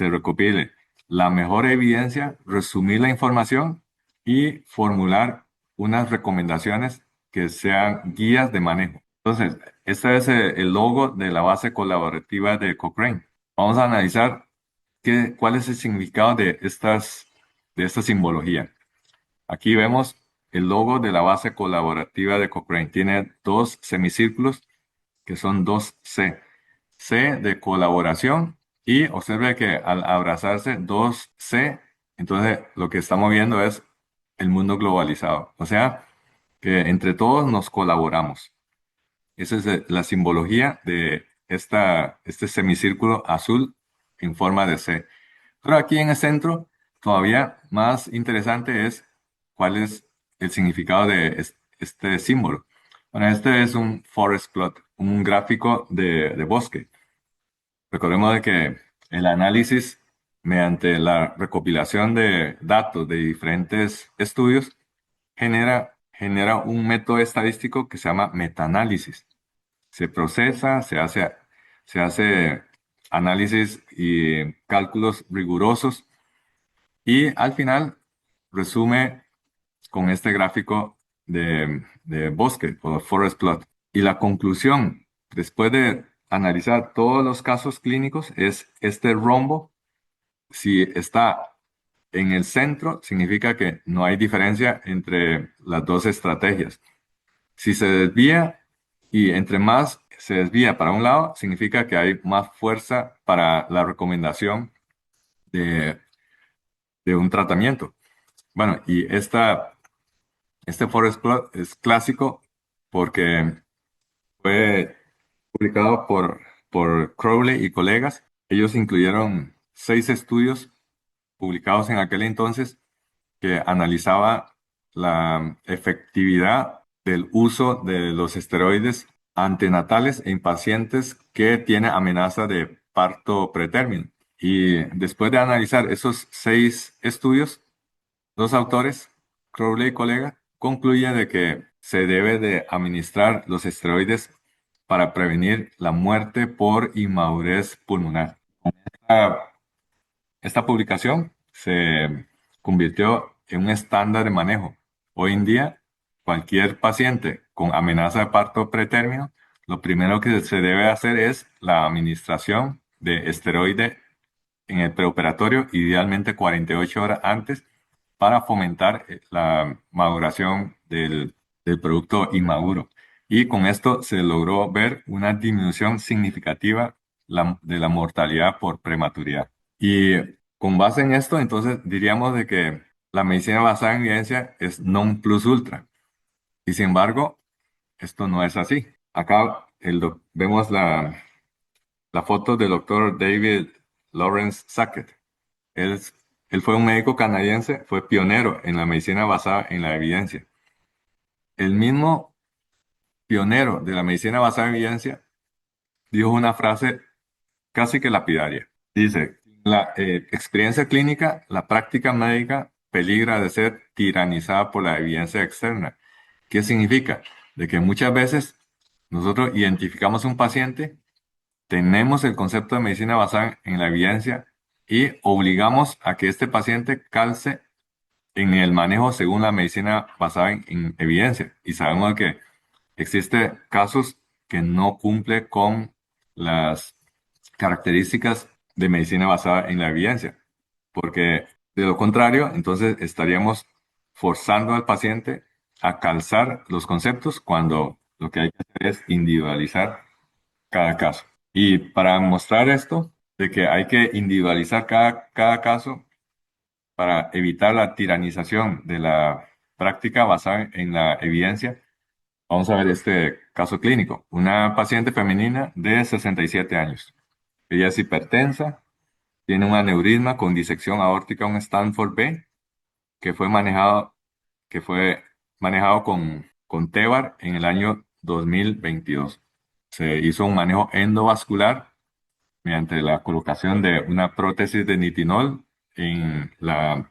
recopile la mejor evidencia, resumir la información y formular unas recomendaciones que sean guías de manejo. Entonces, este es el logo de la base colaborativa de Cochrane. Vamos a analizar cuál es el significado de esta simbología. Aquí vemos el logo de la base colaborativa de Cochrane. Tiene dos semicírculos que son dos C. C de colaboración y observe que al abrazarse dos C, entonces lo que estamos viendo es el mundo globalizado. O sea, que entre todos nos colaboramos. Esa es la simbología de este semicírculo azul en forma de C. Pero aquí en el centro, todavía más interesante es cuál es el significado de este símbolo. Bueno, este es un forest plot, un gráfico de bosque. Recordemos de que el análisis mediante la recopilación de datos de diferentes estudios genera un método estadístico que se llama metaanálisis. Se procesa, se hace análisis y cálculos rigurosos y al final resume con este gráfico de bosque o forest plot. Y la conclusión, después de analizar todos los casos clínicos, es este rombo. Si está en el centro, significa que no hay diferencia entre las dos estrategias. Si se desvía y entre más se desvía para un lado, significa que hay más fuerza para la recomendación de, de un tratamiento. Bueno, y este Forest Plot es clásico porque fue publicado por Crowley y colegas. Ellos incluyeron 6 estudios publicados en aquel entonces que analizaba la efectividad del uso de los esteroides antenatales en pacientes que tienen amenaza de parto pretérmino. Y después de analizar esos 6 estudios, los autores, Crowley y colega, concluyen de que se debe de administrar los esteroides para prevenir la muerte por inmadurez pulmonar. Esta, esta publicación se convirtió en un estándar de manejo. Hoy en día, cualquier paciente con amenaza de parto pretérmino, lo primero que se debe hacer es la administración de esteroide en el preoperatorio, idealmente 48 horas antes, para fomentar la maduración del producto inmaduro. Y con esto se logró ver una disminución significativa de la mortalidad por prematuridad. Y con base en esto, entonces diríamos de que la medicina basada en evidencia es non plus ultra. Y sin embargo, esto no es así. Acá vemos la foto del doctor David Lawrence Sackett. Él, él fue un médico canadiense, fue pionero en la medicina basada en la evidencia. El mismo pionero de la medicina basada en evidencia dijo una frase casi que lapidaria. Dice, la experiencia clínica, la práctica médica peligra de ser tiranizada por la evidencia externa. ¿Qué significa? De que muchas veces nosotros identificamos un paciente, tenemos el concepto de medicina basada en la evidencia y obligamos a que este paciente calce en el manejo según la medicina basada en evidencia. Y sabemos que existen casos que no cumple con las características de medicina basada en la evidencia, porque de lo contrario, entonces estaríamos forzando al paciente a calzar los conceptos cuando lo que hay que hacer es individualizar cada caso. Y para mostrar esto, de que hay que individualizar cada caso, para evitar la tiranización de la práctica basada en la evidencia, vamos a ver este caso clínico. Una paciente femenina de 67 años. Ella es hipertensa, tiene un aneurisma con disección aórtica, un Stanford B, que fue manejado, que fue manejado con TEVAR en el año 2022. Se hizo un manejo endovascular mediante la colocación de una prótesis de nitinol en la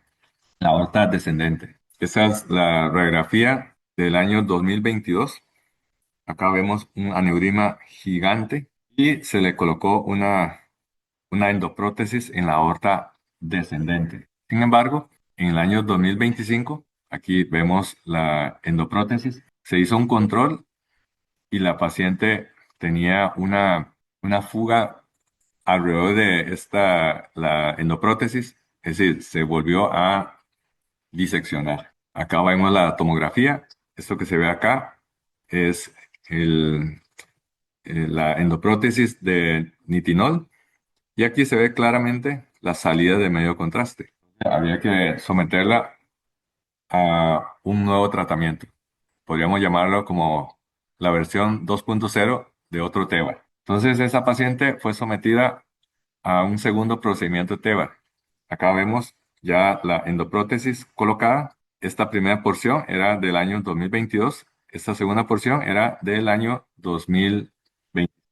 aorta descendente. Esa es la radiografía del año 2022. Acá vemos un aneurisma gigante y se le colocó una endoprótesis en la aorta descendente. Sin embargo, en el año 2025, aquí vemos la endoprótesis, se hizo un control y la paciente tenía una fuga alrededor de la endoprótesis, es decir, se volvió a diseccionar. Acá vemos la tomografía. Esto que se ve acá es la endoprótesis de nitinol y aquí se ve claramente la salida de medio contraste. Había que someterla a un nuevo tratamiento. Podríamos llamarlo como la versión 2.0 de otro TEVA. Entonces, esa paciente fue sometida a un segundo procedimiento TEVA. Acá vemos ya la endoprótesis colocada. Esta primera porción era del año 2022. Esta segunda porción era del año 2020.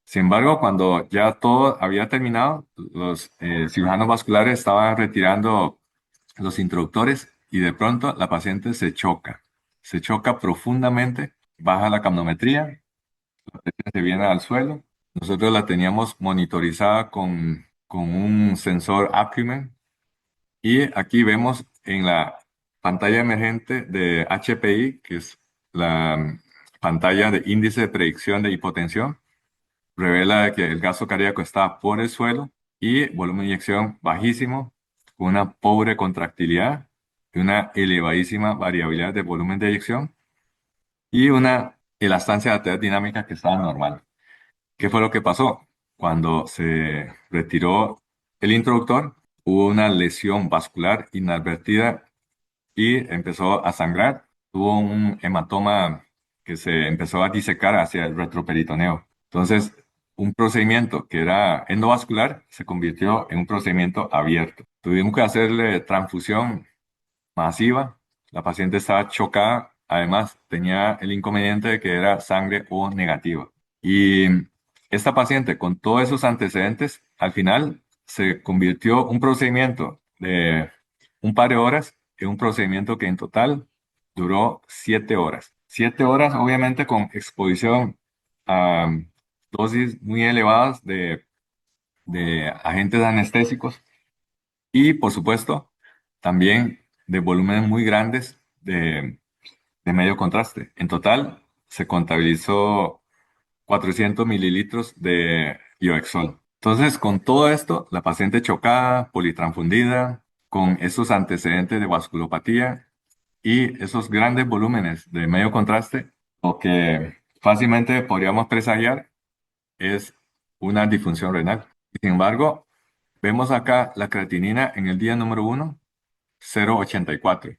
Sin embargo, cuando ya todo había terminado, los cirujanos vasculares estaban retirando los introductores y de pronto la paciente se choca profundamente, baja la capnometría, se viene al suelo. Nosotros la teníamos monitorizada con un sensor Acumen y aquí vemos en la pantalla emergente de HPI, que es la pantalla de índice de predicción de hipotensión, revela que el gasto cardíaco está por el suelo y volumen de inyección bajísimo, con una pobre contractilidad y una elevadísima variabilidad de volumen de eyección y una elastancia lateral dinámica que estaba normal. ¿Qué fue lo que pasó? Cuando se retiró el introductor, hubo una lesión vascular inadvertida y empezó a sangrar. Tuvo un hematoma que se empezó a disecar hacia el retroperitoneo. Entonces, un procedimiento que era endovascular se convirtió en un procedimiento abierto. Tuvimos que hacerle transfusión masiva. La paciente estaba chocada. Además, tenía el inconveniente de que era sangre O negativa. Y esta paciente, con todos esos antecedentes, al final se convirtió un procedimiento de un par de horas en un procedimiento que en total duró 7 horas. 7 horas, obviamente, con exposición a dosis muy elevadas de agentes anestésicos y, por supuesto, también de volúmenes muy grandes de medio contraste. En total, se contabilizó 400 mililitros de Ioexol. Entonces, con todo esto, la paciente chocada, politransfundida, con esos antecedentes de vasculopatía y esos grandes volúmenes de medio contraste, lo que fácilmente podríamos presagiar es una disfunción renal. Sin embargo, vemos acá la creatinina en el día número 1, 0,84.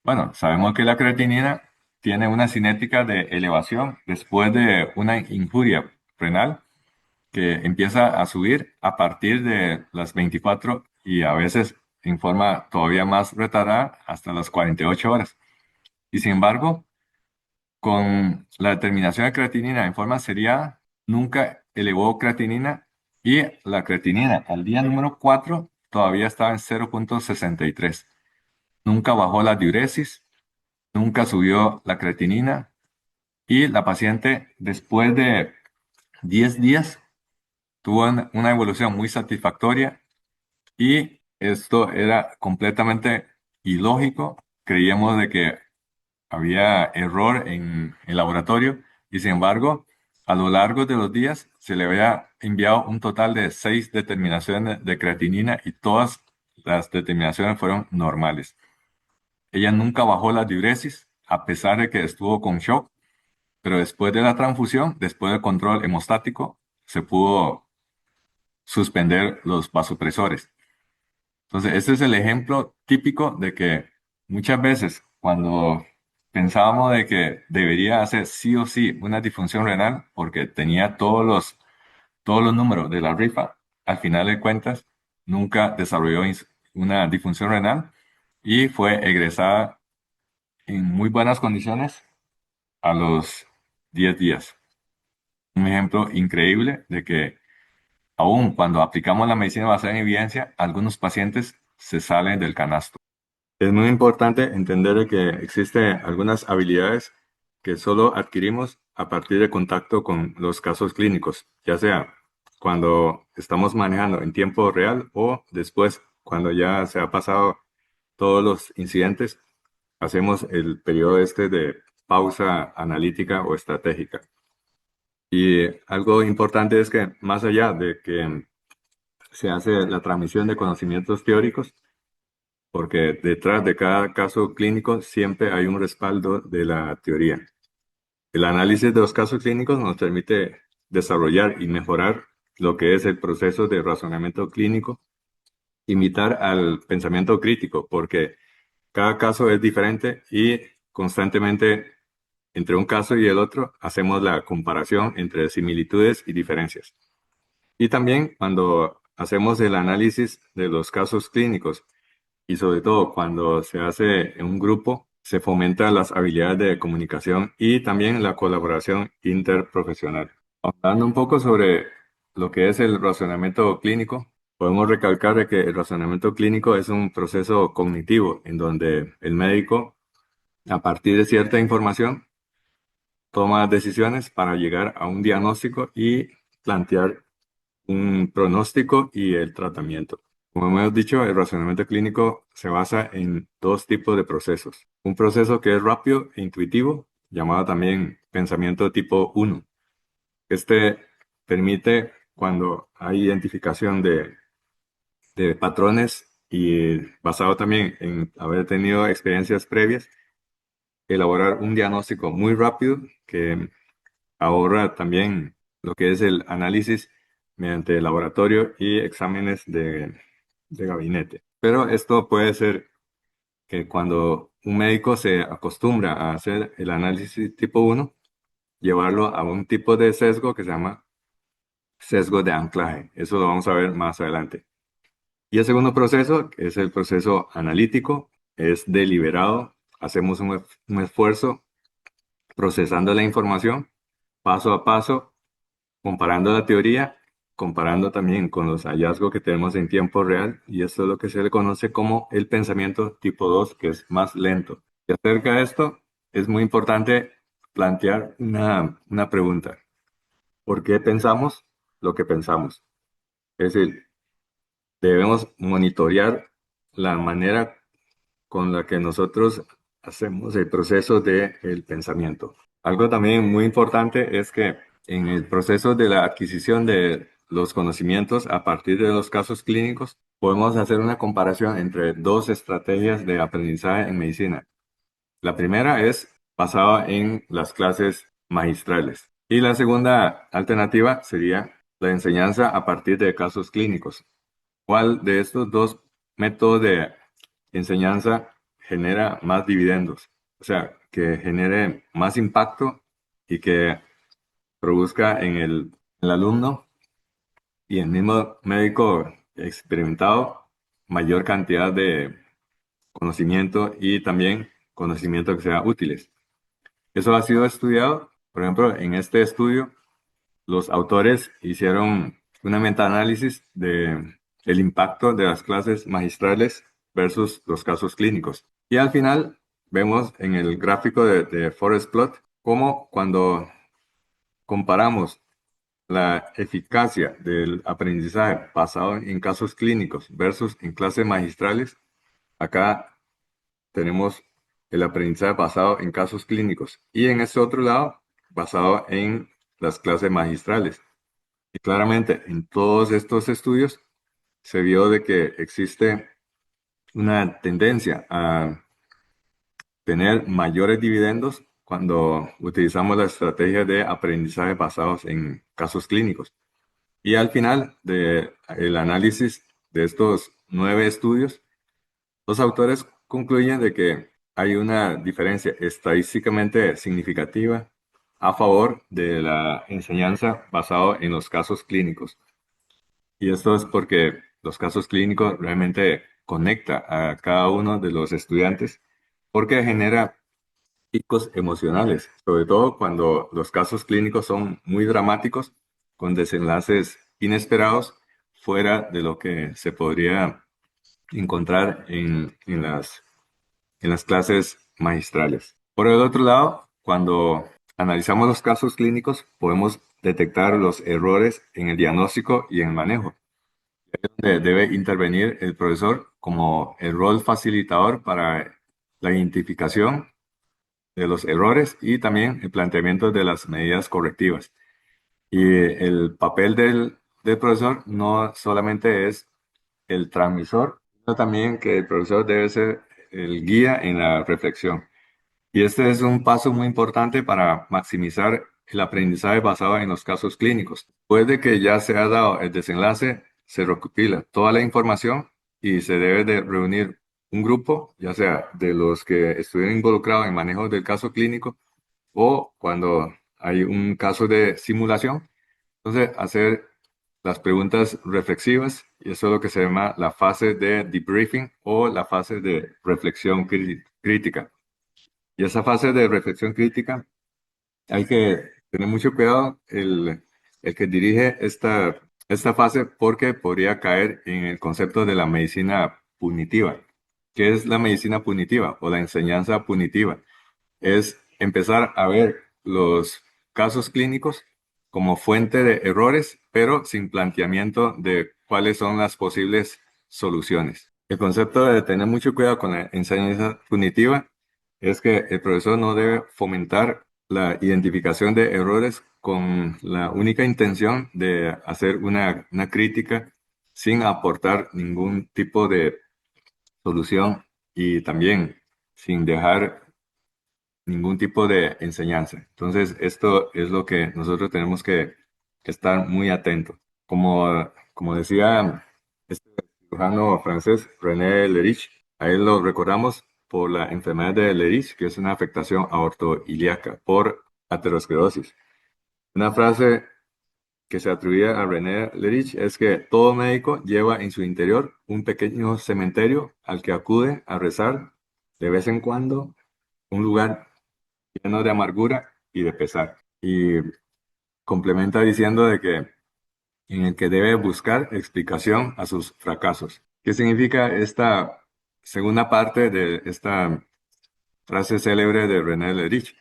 Bueno, sabemos que la creatinina tiene una cinética de elevación después de una injuria renal que empieza a subir a partir de las 24 y a veces en forma todavía más retardada hasta las 48 horas. Y sin embargo, con la determinación de creatinina en forma seriada, nunca elevó creatinina y la creatinina al día número 4 todavía estaba en 0,63. Nunca bajó la diuresis, nunca subió la creatinina y la paciente después de 10 días tuvo una evolución muy satisfactoria y esto era completamente ilógico. Creíamos de que había error en el laboratorio y sin embargo, a lo largo de los días se le había enviado un total de 6 determinaciones de creatinina y todas las determinaciones fueron normales. Ella nunca bajó la diuresis a pesar de que estuvo con shock, pero después de la transfusión, después del control hemostático, se pudo suspender los vasopresores. Entonces, este es el ejemplo típico de que muchas veces cuando pensábamos de que debería hacer sí o sí una disfunción renal porque tenía todos los números de la rifa, al final de cuentas nunca desarrolló una disfunción renal y fue egresada en muy buenas condiciones a los 10 días. Un ejemplo increíble de que aún cuando aplicamos la medicina basada en evidencia, algunos pacientes se salen del canasto. Es muy importante entender de que existen algunas habilidades que solo adquirimos a partir de contacto con los casos clínicos, ya sea cuando estamos manejando en tiempo real o después, cuando ya se ha pasado todos los incidentes, hacemos el periodo este de pausa analítica o estratégica. Y algo importante es que más allá de que se hace la transmisión de conocimientos teóricos, porque detrás de cada caso clínico siempre hay un respaldo de la teoría. El análisis de los casos clínicos nos permite desarrollar y mejorar lo que es el proceso de razonamiento clínico, imitar al pensamiento crítico, porque cada caso es diferente y constantemente entre un caso y el otro hacemos la comparación entre similitudes y diferencias. Y también cuando hacemos el análisis de los casos clínicos y sobre todo cuando se hace en un grupo, se fomentan las habilidades de comunicación y también la colaboración interprofesional. Hablando un poco sobre lo que es el razonamiento clínico, podemos recalcar de que el razonamiento clínico es un proceso cognitivo en donde el médico, a partir de cierta información, toma decisiones para llegar a un diagnóstico y plantear un pronóstico y el tratamiento. Como hemos dicho, el razonamiento clínico se basa en dos tipos de procesos. Un proceso que es rápido e intuitivo, llamado también pensamiento tipo 1. Este permite, cuando hay identificación de patrones y basado también en haber tenido experiencias previas, elaborar un diagnóstico muy rápido que ahorra también lo que es el análisis mediante el laboratorio y exámenes de gabinete. Pero esto puede ser que cuando un médico se acostumbra a hacer el análisis tipo 1, llevarlo a un tipo de sesgo que se llama sesgo de anclaje. Eso lo vamos a ver más adelante. Y el segundo proceso, que es el proceso analítico, es deliberado. Hacemos un esfuerzo procesando la información paso a paso, comparando la teoría, comparando también con los hallazgos que tenemos en tiempo real, y esto es lo que se le conoce como el pensamiento tipo 2, que es más lento. Y acerca de esto, es muy importante plantear una pregunta. ¿Por qué pensamos lo que pensamos? Es decir, debemos monitorear la manera con la que nosotros hacemos el proceso del pensamiento. Algo también muy importante es que en el proceso de la adquisición de los conocimientos a partir de los casos clínicos, podemos hacer una comparación entre dos estrategias de aprendizaje en medicina. La primera es basada en las clases magistrales y la segunda alternativa sería la enseñanza a partir de casos clínicos. ¿Cuál de estos dos métodos de enseñanza genera más dividendos? O sea, que genere más impacto y que produzca en el alumno y el mismo médico experimentado mayor cantidad de conocimiento y también conocimiento que sea útiles. Eso ha sido estudiado, por ejemplo, en este estudio, los autores hicieron una metaanálisis del impacto de las clases magistrales versus los casos clínicos. Y al final vemos en el gráfico de Forest Plot cómo cuando comparamos la eficacia del aprendizaje basado en casos clínicos versus en clases magistrales, acá tenemos el aprendizaje basado en casos clínicos y en este otro lado basado en las clases magistrales. Y claramente en todos estos estudios se vio de que existe una tendencia a tener mayores dividendos cuando utilizamos la estrategia de aprendizaje basados en casos clínicos. Y al final del análisis de estos 9 estudios, los autores concluyen de que hay una diferencia estadísticamente significativa a favor de la enseñanza basada en los casos clínicos. Y esto es porque los casos clínicos realmente conecta a cada uno de los estudiantes porque genera picos emocionales, sobre todo cuando los casos clínicos son muy dramáticos, con desenlaces inesperados fuera de lo que se podría encontrar en las clases magistrales. Por el otro lado, cuando analizamos los casos clínicos, podemos detectar los errores en el diagnóstico y en el manejo. Donde debe intervenir el profesor como el rol facilitador para la identificación de los errores y también el planteamiento de las medidas correctivas. Y el papel del profesor no solamente es el transmisor, sino también que el profesor debe ser el guía en la reflexión. Y este es un paso muy importante para maximizar el aprendizaje basado en los casos clínicos. Después de que ya se ha dado el desenlace, se recopila toda la información y se debe de reunir un grupo, ya sea de los que estuvieron involucrados en manejo del caso clínico o cuando hay un caso de simulación. Entonces, hacer las preguntas reflexivas, y eso es lo que se llama la fase de debriefing o la fase de reflexión crítica. Y esa fase de reflexión crítica, hay que tener mucho cuidado el que dirige esta fase porque podría caer en el concepto de la medicina punitiva. ¿Qué es la medicina punitiva o la enseñanza punitiva? Es empezar a ver los casos clínicos como fuente de errores, pero sin planteamiento de cuáles son las posibles soluciones. El concepto de tener mucho cuidado con la enseñanza punitiva es que el profesor no debe fomentar la identificación de errores con la única intención de hacer una crítica sin aportar ningún tipo de solución y también sin dejar ningún tipo de enseñanza. Entonces, esto es lo que nosotros tenemos que estar muy atentos. Como decía este cirujano francés, René Lerich, a él lo recordamos por la enfermedad de Lerich, que es una afectación aortoilíaca por aterosclerosis. Una frase que se atribuye a René Lerich es que todo médico lleva en su interior un pequeño cementerio al que acude a rezar de vez en cuando, un lugar lleno de amargura y de pesar. Y complementa diciendo de que en el que debe buscar explicación a sus fracasos. ¿Qué significa esta segunda parte de esta frase célebre de René Lerich?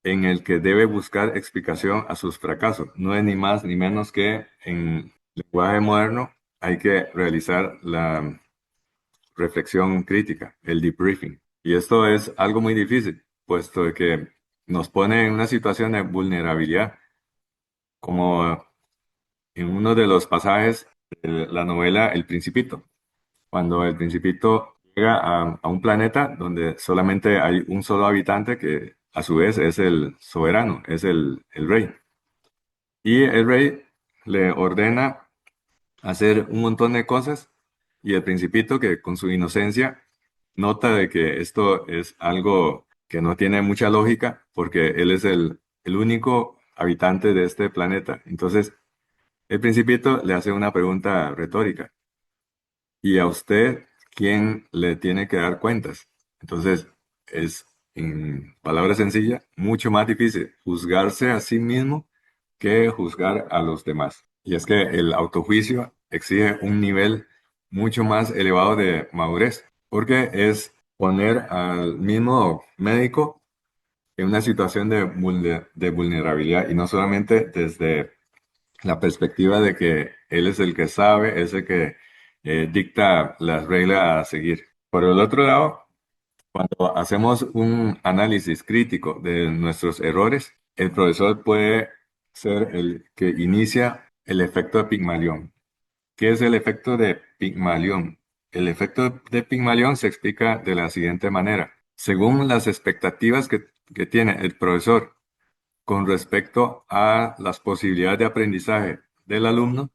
En el que debe buscar explicación a sus fracasos. No es ni más ni menos que en lenguaje moderno hay que realizar la reflexión crítica, el debriefing. Y esto es algo muy difícil, puesto de que nos pone en una situación de vulnerabilidad, como en uno de los pasajes de la novela El Principito, cuando el Principito llega a un planeta donde solamente hay un solo habitante que a su vez es el soberano, es el rey. Y el rey le ordena hacer un montón de cosas y el Principito, que con su inocencia nota de que esto es algo que no tiene mucha lógica porque él es el único habitante de este planeta. Entonces, el Principito le hace una pregunta retórica. ¿Y a usted quién le tiene que dar cuentas? Entonces, es, en palabras sencillas, mucho más difícil juzgarse a sí mismo que juzgar a los demás. Y es que el autojuicio exige un nivel mucho más elevado de madurez, porque es poner al mismo médico en una situación de vulnerabilidad y no solamente desde la perspectiva de que él es el que sabe, es el que dicta las reglas a seguir. Por el otro lado, cuando hacemos un análisis crítico de nuestros errores, el profesor puede ser el que inicia el efecto de Pigmalión. ¿Qué es el efecto de Pigmalión? El efecto de Pigmalión se explica de la siguiente manera. Según las expectativas que tiene el profesor con respecto a las posibilidades de aprendizaje del alumno,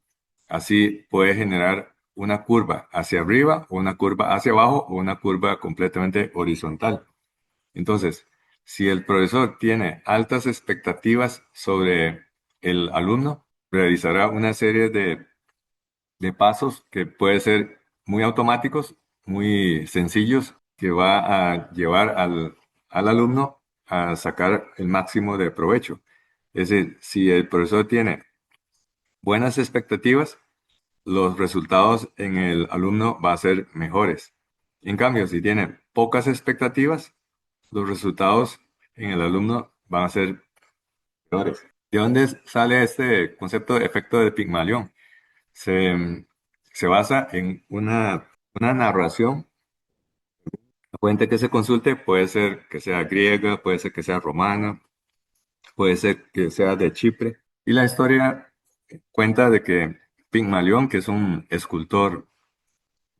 así puede generar una curva hacia arriba o una curva hacia abajo o una curva completamente horizontal. Entonces, si el profesor tiene altas expectativas sobre el alumno, realizará una serie de pasos que pueden ser muy automáticos, muy sencillos, que va a llevar al alumno a sacar el máximo de provecho. Es decir, si el profesor tiene buenas expectativas, los resultados en el alumno van a ser mejores. En cambio, si tiene pocas expectativas, los resultados en el alumno van a ser peores. ¿De dónde sale este concepto de efecto de Pigmalión? Se, se basa en una narración. La fuente que se consulte puede ser que sea griega, puede ser que sea romana, puede ser que sea de Chipre. Y la historia cuenta de que Pigmalión, que es un escultor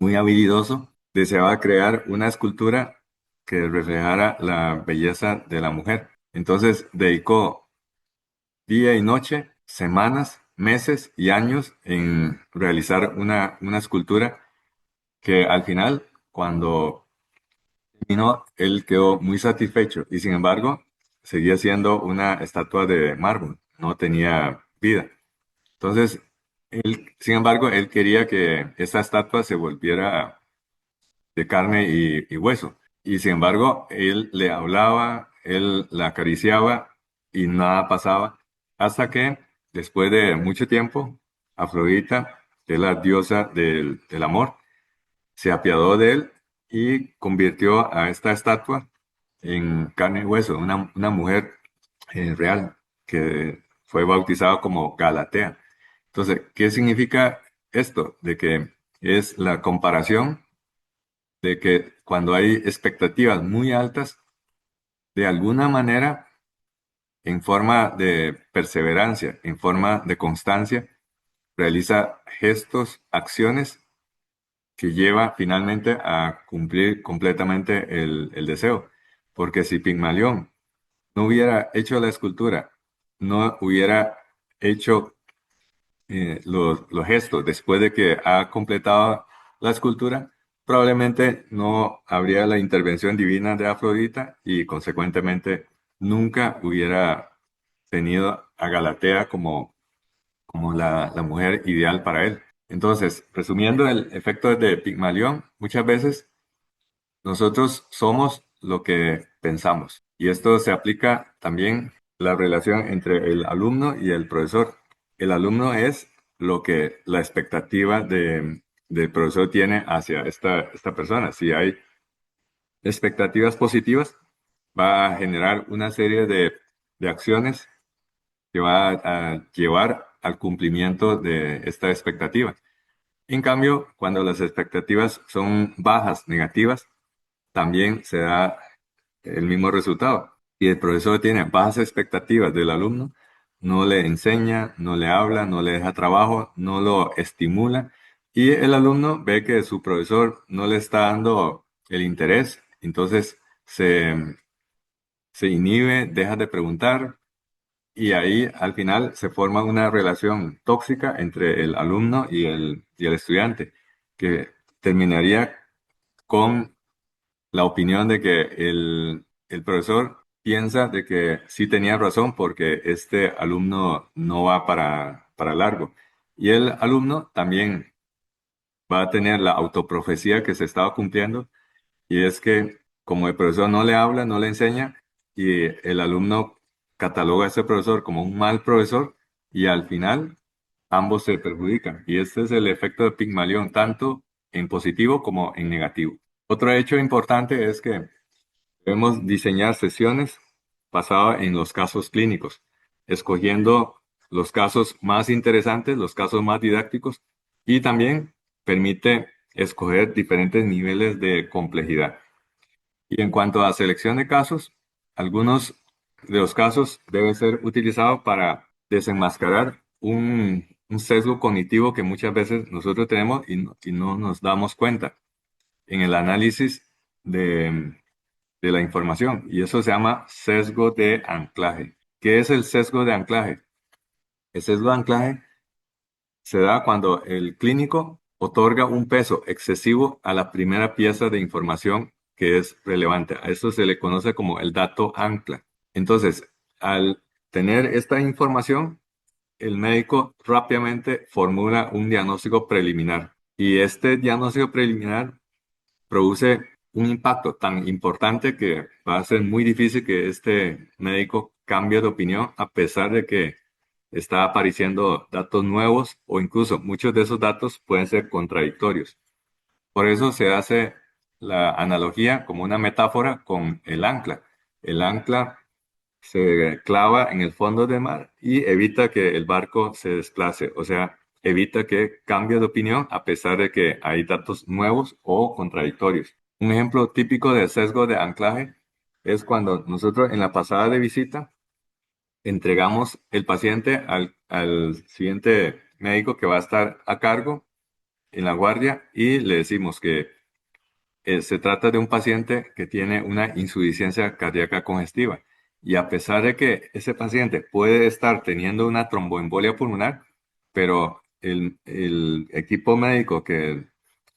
muy habilidoso, deseaba crear una escultura que reflejara la belleza de la mujer. Entonces dedicó día y noche, semanas, meses y años en realizar una escultura que al final, cuando terminó, él quedó muy satisfecho y sin embargo seguía siendo una estatua de mármol, no tenía vida. Entonces, él, sin embargo, él quería que esa estatua se volviera de carne y hueso. Y sin embargo, él le hablaba, él la acariciaba y nada pasaba, hasta que después de mucho tiempo, Afrodita, que es la diosa del amor, se apiadó de él y convirtió a esta estatua en carne y hueso, una mujer real que fue bautizada como Galatea. Entonces, ¿qué significa esto? De que es la comparación de que cuando hay expectativas muy altas, de alguna manera, en forma de perseverancia, en forma de constancia, realiza gestos, acciones que lleva finalmente a cumplir completamente el deseo. Porque si Pigmalión no hubiera hecho la escultura, no hubiera hecho los gestos después de que ha completado la escultura, probablemente no habría la intervención divina de Afrodita y consecuentemente nunca hubiera tenido a Galatea como la mujer ideal para él. Entonces, resumiendo el efecto de Pigmalión, muchas veces nosotros somos lo que pensamos. Y esto se aplica también la relación entre el alumno y el profesor. El alumno es lo que la expectativa del profesor tiene hacia esta persona. Si hay expectativas positivas, va a generar una serie de acciones que va a llevar al cumplimiento de esta expectativa. En cambio, cuando las expectativas son bajas, negativas, también se da el mismo resultado. Y el profesor tiene bajas expectativas del alumno, no le enseña, no le habla, no le deja trabajo, no lo estimula, y el alumno ve que su profesor no le está dando el interés, entonces se inhibe, deja de preguntar, y ahí al final se forma una relación tóxica entre el alumno y el estudiante, que terminaría con la opinión de que el profesor piensa de que sí tenía razón porque este alumno no va para largo. Y el alumno también va a tener la autoprofecía que se estaba cumpliendo, y es que como el profesor no le habla, no le enseña, y el alumno cataloga a ese profesor como un mal profesor, y al final ambos se perjudican. Y este es el efecto de Pigmalión, tanto en positivo como en negativo. Otro hecho importante es que debemos diseñar sesiones basadas en los casos clínicos, escogiendo los casos más interesantes, los casos más didácticos, y también permite escoger diferentes niveles de complejidad. Y en cuanto a selección de casos, algunos de los casos deben ser utilizados para desenmascarar un sesgo cognitivo que muchas veces nosotros tenemos y no nos damos cuenta en el análisis de la información. Y eso se llama sesgo de anclaje. ¿Qué es el sesgo de anclaje? El sesgo de anclaje se da cuando el clínico otorga un peso excesivo a la primera pieza de información que es relevante. A eso se le conoce como el dato ancla. Entonces, al tener esta información, el médico rápidamente formula un diagnóstico preliminar. Y este diagnóstico preliminar produce un impacto tan importante que va a ser muy difícil que este médico cambie de opinión a pesar de que está apareciendo datos nuevos, o incluso muchos de esos datos pueden ser contradictorios. Por eso se hace la analogía como una metáfora con el ancla. El ancla se clava en el fondo del mar y evita que el barco se desplace, o sea, evita que cambie de opinión a pesar de que hay datos nuevos o contradictorios. Un ejemplo típico de sesgo de anclaje es cuando nosotros en la pasada de visita entregamos el paciente al siguiente médico que va a estar a cargo en la guardia, y le decimos que se trata de un paciente que tiene una insuficiencia cardíaca congestiva. Y a pesar de que ese paciente puede estar teniendo una tromboembolia pulmonar, pero el equipo médico que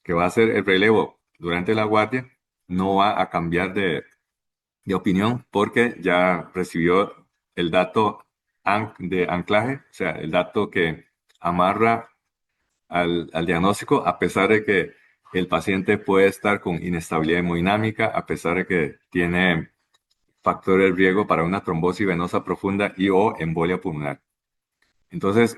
va a hacer el relevo durante la guardia no va a cambiar de opinión porque ya recibió el dato de anclaje, o sea, el dato que amarra al diagnóstico, a pesar de que el paciente puede estar con inestabilidad hemodinámica, a pesar de que tiene factores de riesgo para una trombosis venosa profunda y o embolia pulmonar. Entonces,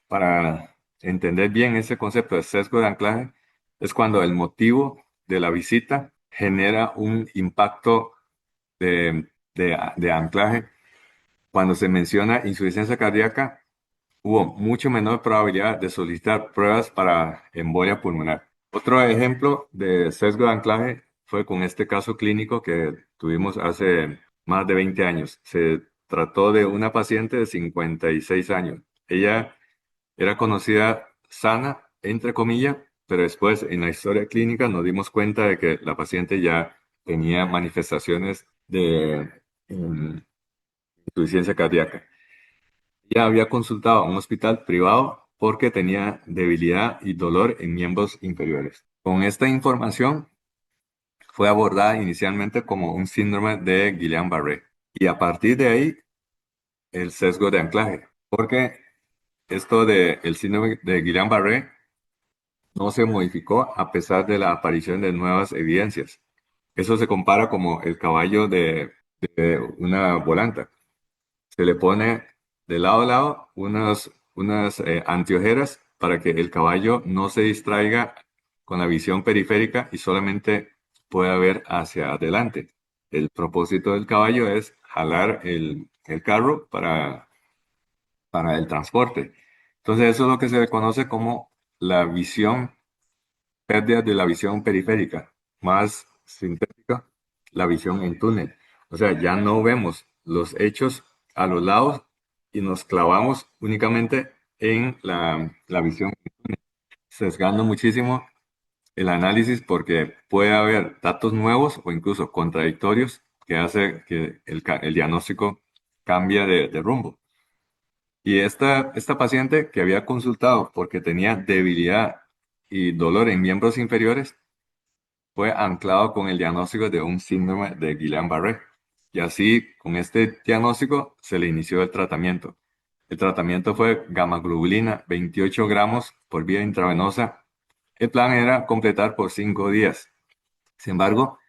para entender bien ese concepto de sesgo de anclaje, es cuando el motivo de la visita genera un impacto de anclaje. Cuando se menciona insuficiencia cardíaca, hubo mucho menor probabilidad de solicitar pruebas para embolia pulmonar. Otro ejemplo de sesgo de anclaje fue con este caso clínico que tuvimos hace más de 20 años. Se trató de una paciente de 56 años. Ella era conocida sana, entre comillas, pero después en la historia clínica nos dimos cuenta de que la paciente ya tenía manifestaciones de insuficiencia cardíaca. Ya había consultado a un hospital privado porque tenía debilidad y dolor en miembros inferiores. Con esta información fue abordada inicialmente como un síndrome de Guillain-Barré, y a partir de ahí el sesgo de anclaje, porque esto de el síndrome de Guillain-Barré no se modificó a pesar de la aparición de nuevas evidencias. Eso se compara como el caballo de una volanta. Se le pone de lado a lado unas anteojeras para que el caballo no se distraiga con la visión periférica y solamente pueda ver hacia adelante. El propósito del caballo es jalar el carro para el transporte. Entonces eso es lo que se le conoce como la visión, pérdida de la visión periférica, más sintética, la visión en túnel. O sea, ya no vemos los hechos a los lados y nos clavamos únicamente en la visión, sesgando muchísimo el análisis porque puede haber datos nuevos o incluso contradictorios que hace que el diagnóstico cambie de rumbo. Y esta paciente que había consultado porque tenía debilidad y dolor en miembros inferiores fue anclado con el diagnóstico de un síndrome de Guillain-Barré. Y así, con este diagnóstico, se le inició el tratamiento. El tratamiento fue gamaglobulina, 28 gramos por vía intravenosa. El plan era completar por 5 días. Sin embargo,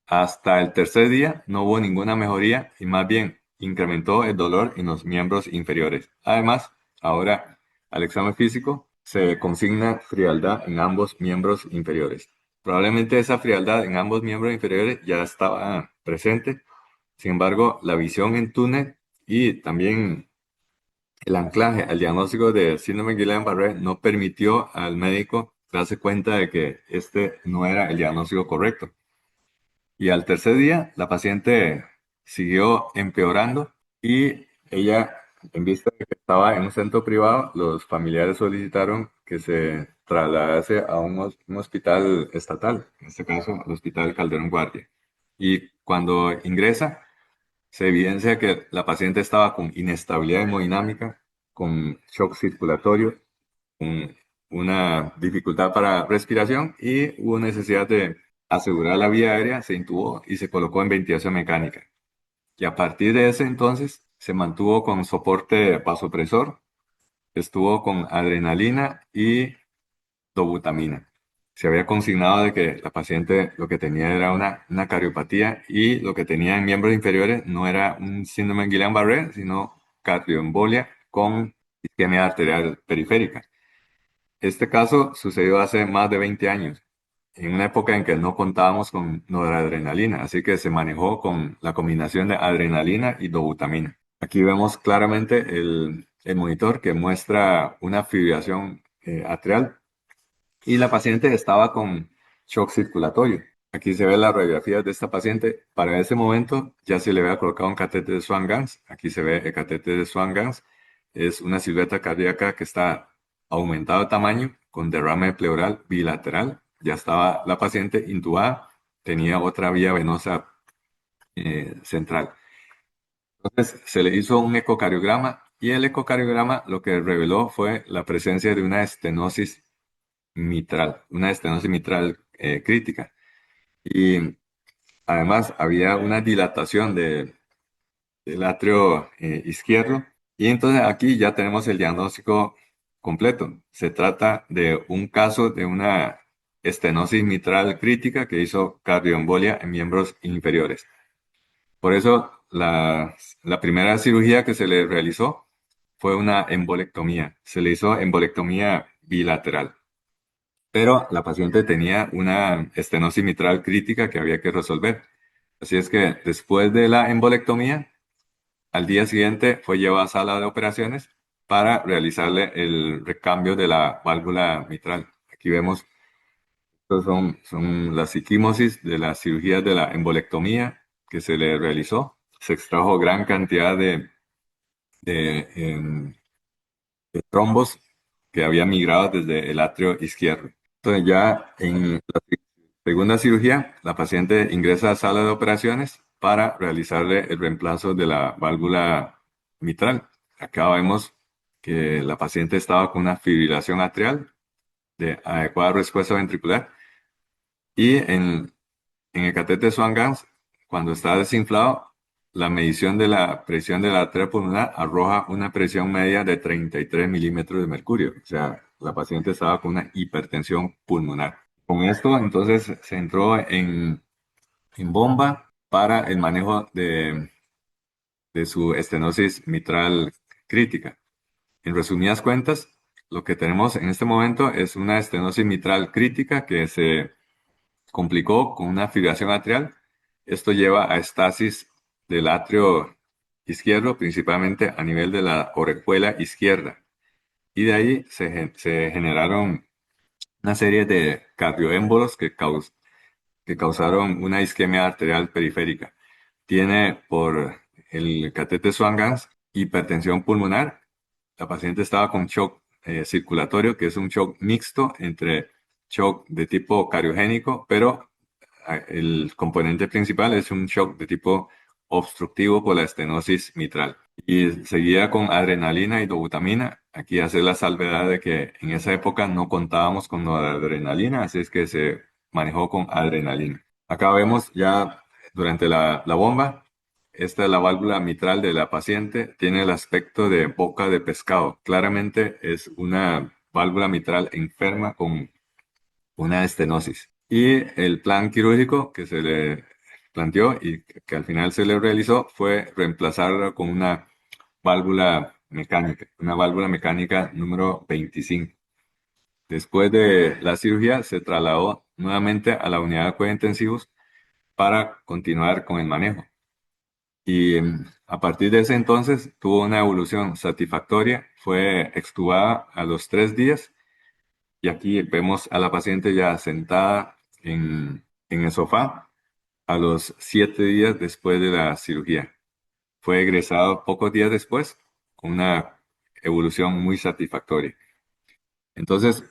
hasta el tercer día no hubo ninguna mejoría y más bien incrementó el dolor en los miembros inferiores. Además, ahora al examen físico se consigna frialdad en ambos miembros inferiores. Probablemente esa frialdad en ambos miembros inferiores ya estaba presente. Sin embargo, la visión en túnel y también el anclaje al diagnóstico de síndrome Guillain-Barré no permitió al médico darse cuenta de que este no era el diagnóstico correcto. Y al tercer día, la paciente siguió empeorando y ella, en vista de que estaba en un centro privado, los familiares solicitaron que se trasladase a un hospital estatal, en este caso, el Hospital Calderón Guardia. Y cuando ingresa, se evidencia que la paciente estaba con inestabilidad hemodinámica, con shock circulatorio, con una dificultad para respiración y hubo necesidad de asegurar la vía aérea, se intubó y se colocó en ventilación mecánica. Y a partir de ese entonces se mantuvo con soporte vasopresor, estuvo con adrenalina y dobutamina. Se había consignado de que la paciente lo que tenía era una cardiopatía y lo que tenía en miembros inferiores no era un síndrome de Guillain-Barré, sino cardioembolia con isquemia arterial periférica. Este caso sucedió hace más de 20 años, en una época en que no contábamos con noradrenalina, así que se manejó con la combinación de adrenalina y dobutamina. Aquí vemos claramente el monitor que muestra una fibrilación atrial y la paciente estaba con shock circulatorio. Aquí se ve la radiografía de esta paciente. Para ese momento ya se le había colocado un catéter de Swan-Ganz. Aquí se ve el catéter de Swan-Ganz. Es una silueta cardíaca que está aumentado de tamaño con derrame pleural bilateral. Ya estaba la paciente intubada. Tenía otra vía venosa central. Entonces se le hizo un ecocardiograma y el ecocardiograma lo que reveló fue la presencia de una estenosis mitral, una estenosis mitral crítica. Y además había una dilatación del atrio izquierdo. Y entonces aquí ya tenemos el diagnóstico completo. Se trata de un caso de una estenosis mitral crítica que hizo cardioembolia en miembros inferiores. Por eso la primera cirugía que se le realizó fue una embolectomía. Se le hizo embolectomía bilateral. Pero la paciente tenía una estenosis mitral crítica que había que resolver. Así es que después de la embolectomía, al día siguiente fue llevada a sala de operaciones para realizarle el recambio de la válvula mitral. Aquí vemos, estos son las equimosis de las cirugías de la embolectomía que se le realizó. Se extrajo gran cantidad de, em, de trombos que habían migrado desde el atrio izquierdo. Entonces ya en la segunda cirugía, la paciente ingresa a sala de operaciones para realizarle el reemplazo de la válvula mitral. Acá vemos que la paciente estaba con una fibrilación atrial de adecuada respuesta ventricular y en el catéter Swan-Ganz, cuando está desinflado, la medición de la presión de la arteria pulmonar arroja una presión media de 33 milímetros de mercurio. O sea, la paciente estaba con una hipertensión pulmonar. Con esto, entonces, se entró en bomba para el manejo de su estenosis mitral crítica. En resumidas cuentas, lo que tenemos en este momento es una estenosis mitral crítica que se complicó con una fibrilación atrial. Esto lleva a estasis del atrio izquierdo, principalmente a nivel de la orejuela izquierda. Y de ahí se generaron una serie de cardioémbolos que causaron una isquemia arterial periférica. Tiene por el catéter Swan-Ganz hipertensión pulmonar. La paciente estaba con shock circulatorio, que es un shock mixto entre shock de tipo cariogénico, pero el componente principal es un shock de tipo obstructivo por la estenosis mitral. Y seguida con adrenalina y dobutamina. Aquí hace la salvedad de que en esa época no contábamos con la adrenalina, así es que se manejó con adrenalina. Acá vemos ya durante la bomba, esta es la válvula mitral de la paciente, tiene el aspecto de boca de pescado. Claramente es una válvula mitral enferma con una estenosis. Y el plan quirúrgico que se le planteó y que al final se le realizó fue reemplazarla con una válvula mecánica número 25. Después de la cirugía se trasladó nuevamente a la unidad de cuidados intensivos para continuar con el manejo. Y a partir de ese entonces tuvo una evolución satisfactoria, fue extubada a los 3 días y aquí vemos a la paciente ya sentada en el sofá a los 7 días después de la cirugía. Fue egresado pocos días después con una evolución muy satisfactoria. Entonces,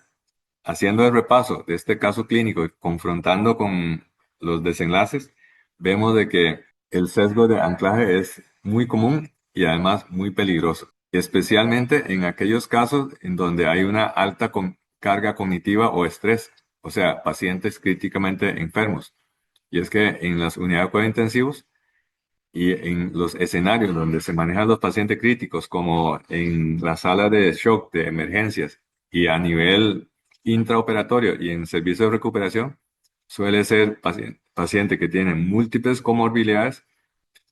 haciendo el repaso de este caso clínico y confrontando con los desenlaces, vemos de que el sesgo de anclaje es muy común y además muy peligroso, especialmente en aquellos casos en donde hay una alta carga cognitiva o estrés, o sea, pacientes críticamente enfermos. Y es que en las unidades de cuidados intensivos y en los escenarios donde se manejan los pacientes críticos, como en la sala de shock de emergencias y a nivel intraoperatorio y en servicio de recuperación, suele ser paciente que tiene múltiples comorbilidades.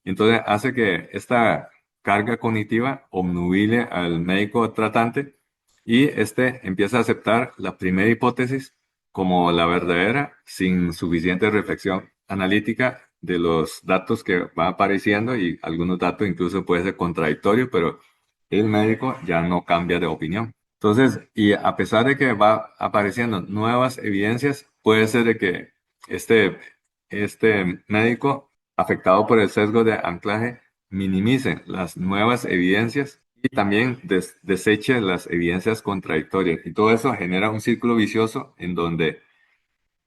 Entonces hace que esta carga cognitiva obnubile al médico tratante y este empieza a aceptar la primera hipótesis como la verdadera sin suficiente reflexión analítica de los datos que van apareciendo y algunos datos incluso puede ser contradictorio, pero el médico ya no cambia de opinión. Entonces, y a pesar de que va apareciendo nuevas evidencias, puede ser de que este médico afectado por el sesgo de anclaje minimice las nuevas evidencias y también deseche las evidencias contradictorias. Y todo eso genera un círculo vicioso en donde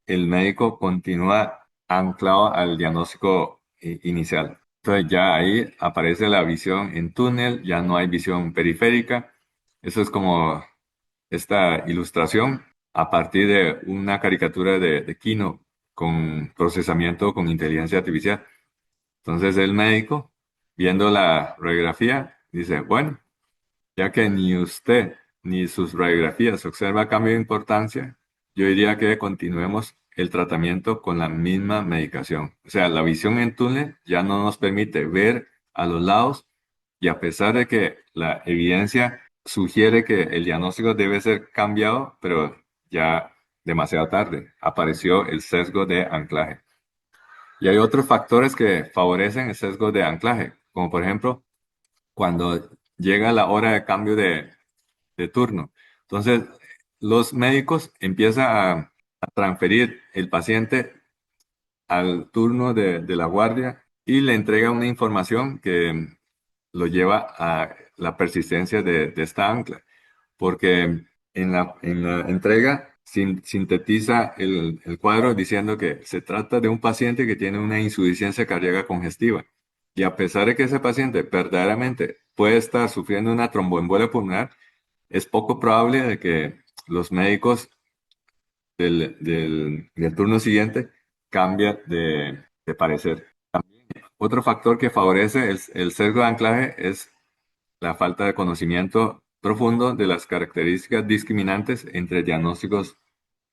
el médico continúa anclado al diagnóstico inicial. Entonces ya ahí aparece la visión en túnel, ya no hay visión periférica. Eso es como esta ilustración a partir de una caricatura de Kino con procesamiento con inteligencia artificial. Entonces el médico, viendo la radiografía, dice, bueno, ya que ni usted ni sus radiografías observa cambio de importancia, yo diría que continuemos el tratamiento con la misma medicación. O sea, la visión en túnel ya no nos permite ver a los lados y a pesar de que la evidencia sugiere que el diagnóstico debe ser cambiado, pero ya demasiado tarde, apareció el sesgo de anclaje. Y hay otros factores que favorecen el sesgo de anclaje, como por ejemplo cuando llega la hora de cambio de turno. Entonces, los médicos empiezan a transferir el paciente al turno de la guardia y le entrega una información que lo lleva a la persistencia de esta ancla, porque en la entrega sintetiza el cuadro diciendo que se trata de un paciente que tiene una insuficiencia cardíaca congestiva. Y a pesar de que ese paciente verdaderamente puede estar sufriendo una tromboembolia pulmonar, es poco probable de que los médicos del turno siguiente cambien de parecer. Otro factor que favorece el sesgo de anclaje es la falta de conocimiento profundo de las características discriminantes entre diagnósticos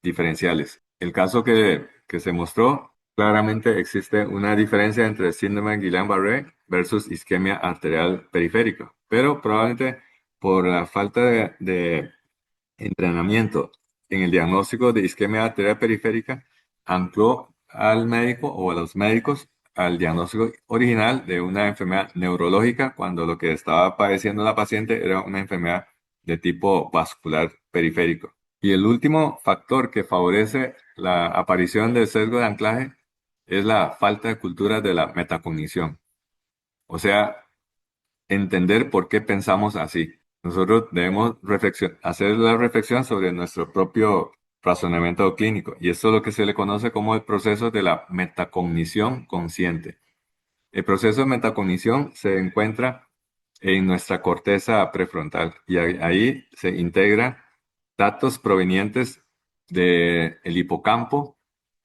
diferenciales. El caso que se mostró, claramente existe una diferencia entre síndrome de Guillain-Barré versus isquemia arterial periférica, pero probablemente por la falta de entrenamiento en el diagnóstico de isquemia arterial periférica, ancló al médico o a los médicos al diagnóstico original de una enfermedad neurológica cuando lo que estaba padeciendo la paciente era una enfermedad de tipo vascular periférico. Y el último factor que favorece la aparición del sesgo de anclaje es la falta de cultura de la metacognición. O sea, entender por qué pensamos así. Nosotros debemos hacer la reflexión sobre nuestro propio razonamiento clínico. Y esto es lo que se le conoce como el proceso de la metacognición consciente. El proceso de metacognición se encuentra en nuestra corteza prefrontal y ahí se integran datos provenientes del hipocampo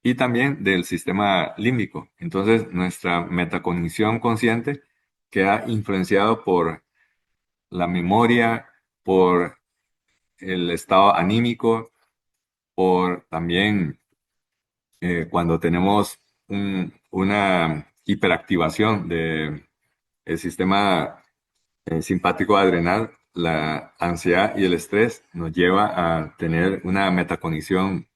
y también del sistema límbico. Entonces, nuestra metacognición consciente queda influenciado por la memoria, por el estado anímico, por también cuando tenemos una hiperactivación del sistema simpático adrenal, la ansiedad y el estrés nos lleva a tener una metacognición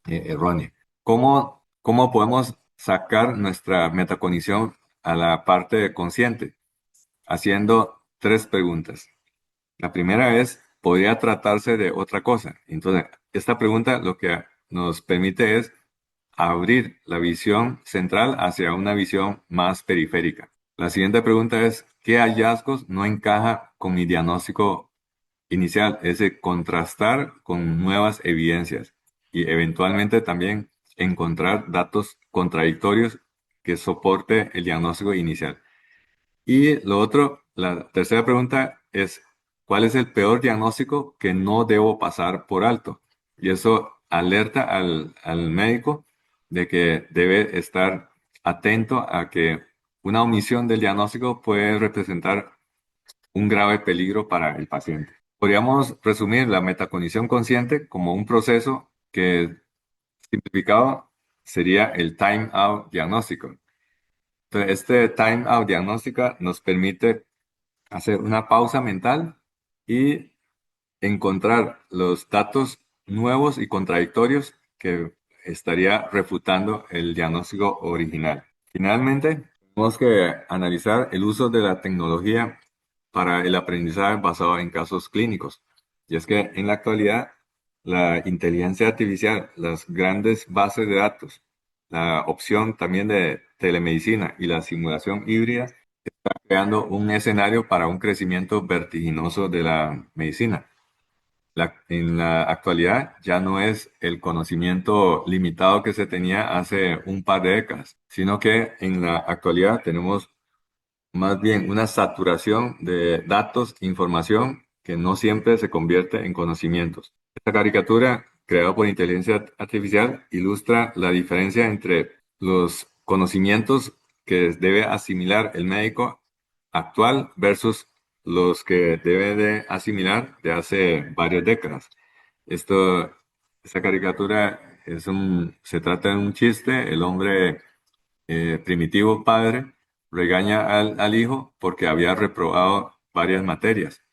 errónea. ¿Cómo podemos sacar nuestra metacognición a la parte consciente? Haciendo tres preguntas. La primera es, ¿podría tratarse de otra cosa? Entonces, esta pregunta lo que nos permite es abrir la visión central hacia una visión más periférica. La siguiente pregunta es, ¿qué hallazgos no encaja con mi diagnóstico inicial? Es decir, contrastar con nuevas evidencias y eventualmente también encontrar datos contradictorios que soporte el diagnóstico inicial. Y lo otro, la tercera pregunta es, ¿cuál es el peor diagnóstico que no debo pasar por alto? Y eso alerta al médico de que debe estar atento a que una omisión del diagnóstico puede representar un grave peligro para el paciente. Podríamos resumir la metacognición consciente como un proceso que, simplificado, sería el time out diagnóstico. Entonces, este time out diagnóstica nos permite hacer una pausa mental y encontrar los datos nuevos y contradictorios que estaría refutando el diagnóstico original. Finalmente, tenemos que analizar el uso de la tecnología para el aprendizaje basado en casos clínicos. Y es que en la actualidad, la inteligencia artificial, las grandes bases de datos, la opción también de telemedicina y la simulación híbrida creando un escenario para un crecimiento vertiginoso de la medicina. En la actualidad ya no es el conocimiento limitado que se tenía hace un par de décadas, sino que en la actualidad tenemos más bien una saturación de datos, información que no siempre se convierte en conocimientos. Esta caricatura, creada por inteligencia artificial, ilustra la diferencia entre los conocimientos que debe asimilar el médico actual versus los que debe de asimilar de hace varias décadas. Esto, esta caricatura se trata de un chiste. El hombre primitivo padre regaña al hijo porque había reprobado varias materias,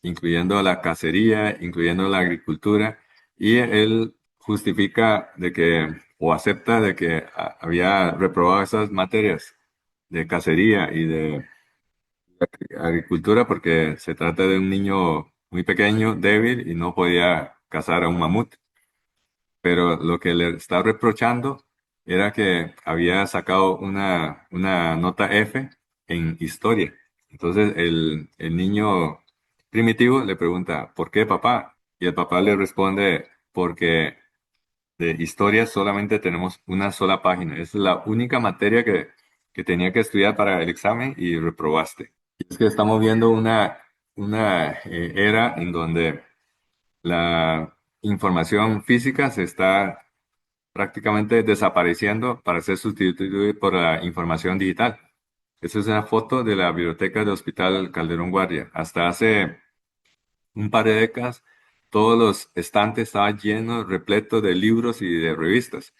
incluyendo la cacería, incluyendo la agricultura, y él justifica de que, o acepta de que había reprobado esas materias de cacería y de agricultura porque se trata de un niño muy pequeño, débil, y no podía cazar a un mamut, pero lo que le está reprochando era que había sacado una nota F en historia. Entonces el niño primitivo le pregunta, ¿por qué, papá? Y el papá le responde, porque de historia solamente tenemos una sola página. Esa es la única materia que tenía que estudiar para el examen y reprobaste. Y es que estamos viendo una era en donde la información física se está prácticamente desapareciendo para ser sustituido por la información digital. Esa es una foto de la biblioteca del Hospital Calderón Guardia. Hasta hace un par de décadas, todos los estantes estaban llenos, repletos de libros y de revistas.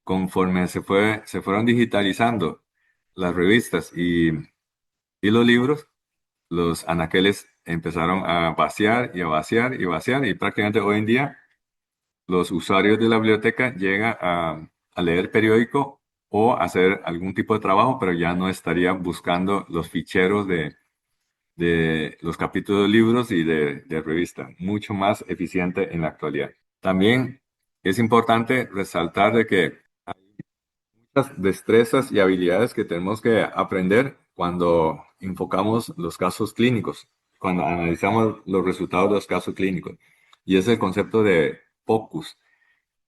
Conforme se fueron digitalizando las revistas y los libros, los anaqueles empezaron a vaciar y a vaciar y a vaciar, y prácticamente hoy en día los usuarios de la biblioteca llegan a leer periódico o hacer algún tipo de trabajo, pero ya no estarían buscando los ficheros de los capítulos de libros y de revista, mucho más eficiente en la actualidad. También es importante resaltar de que las destrezas y habilidades que tenemos que aprender cuando enfocamos los casos clínicos, cuando analizamos los resultados de los casos clínicos. Y es el concepto de focus.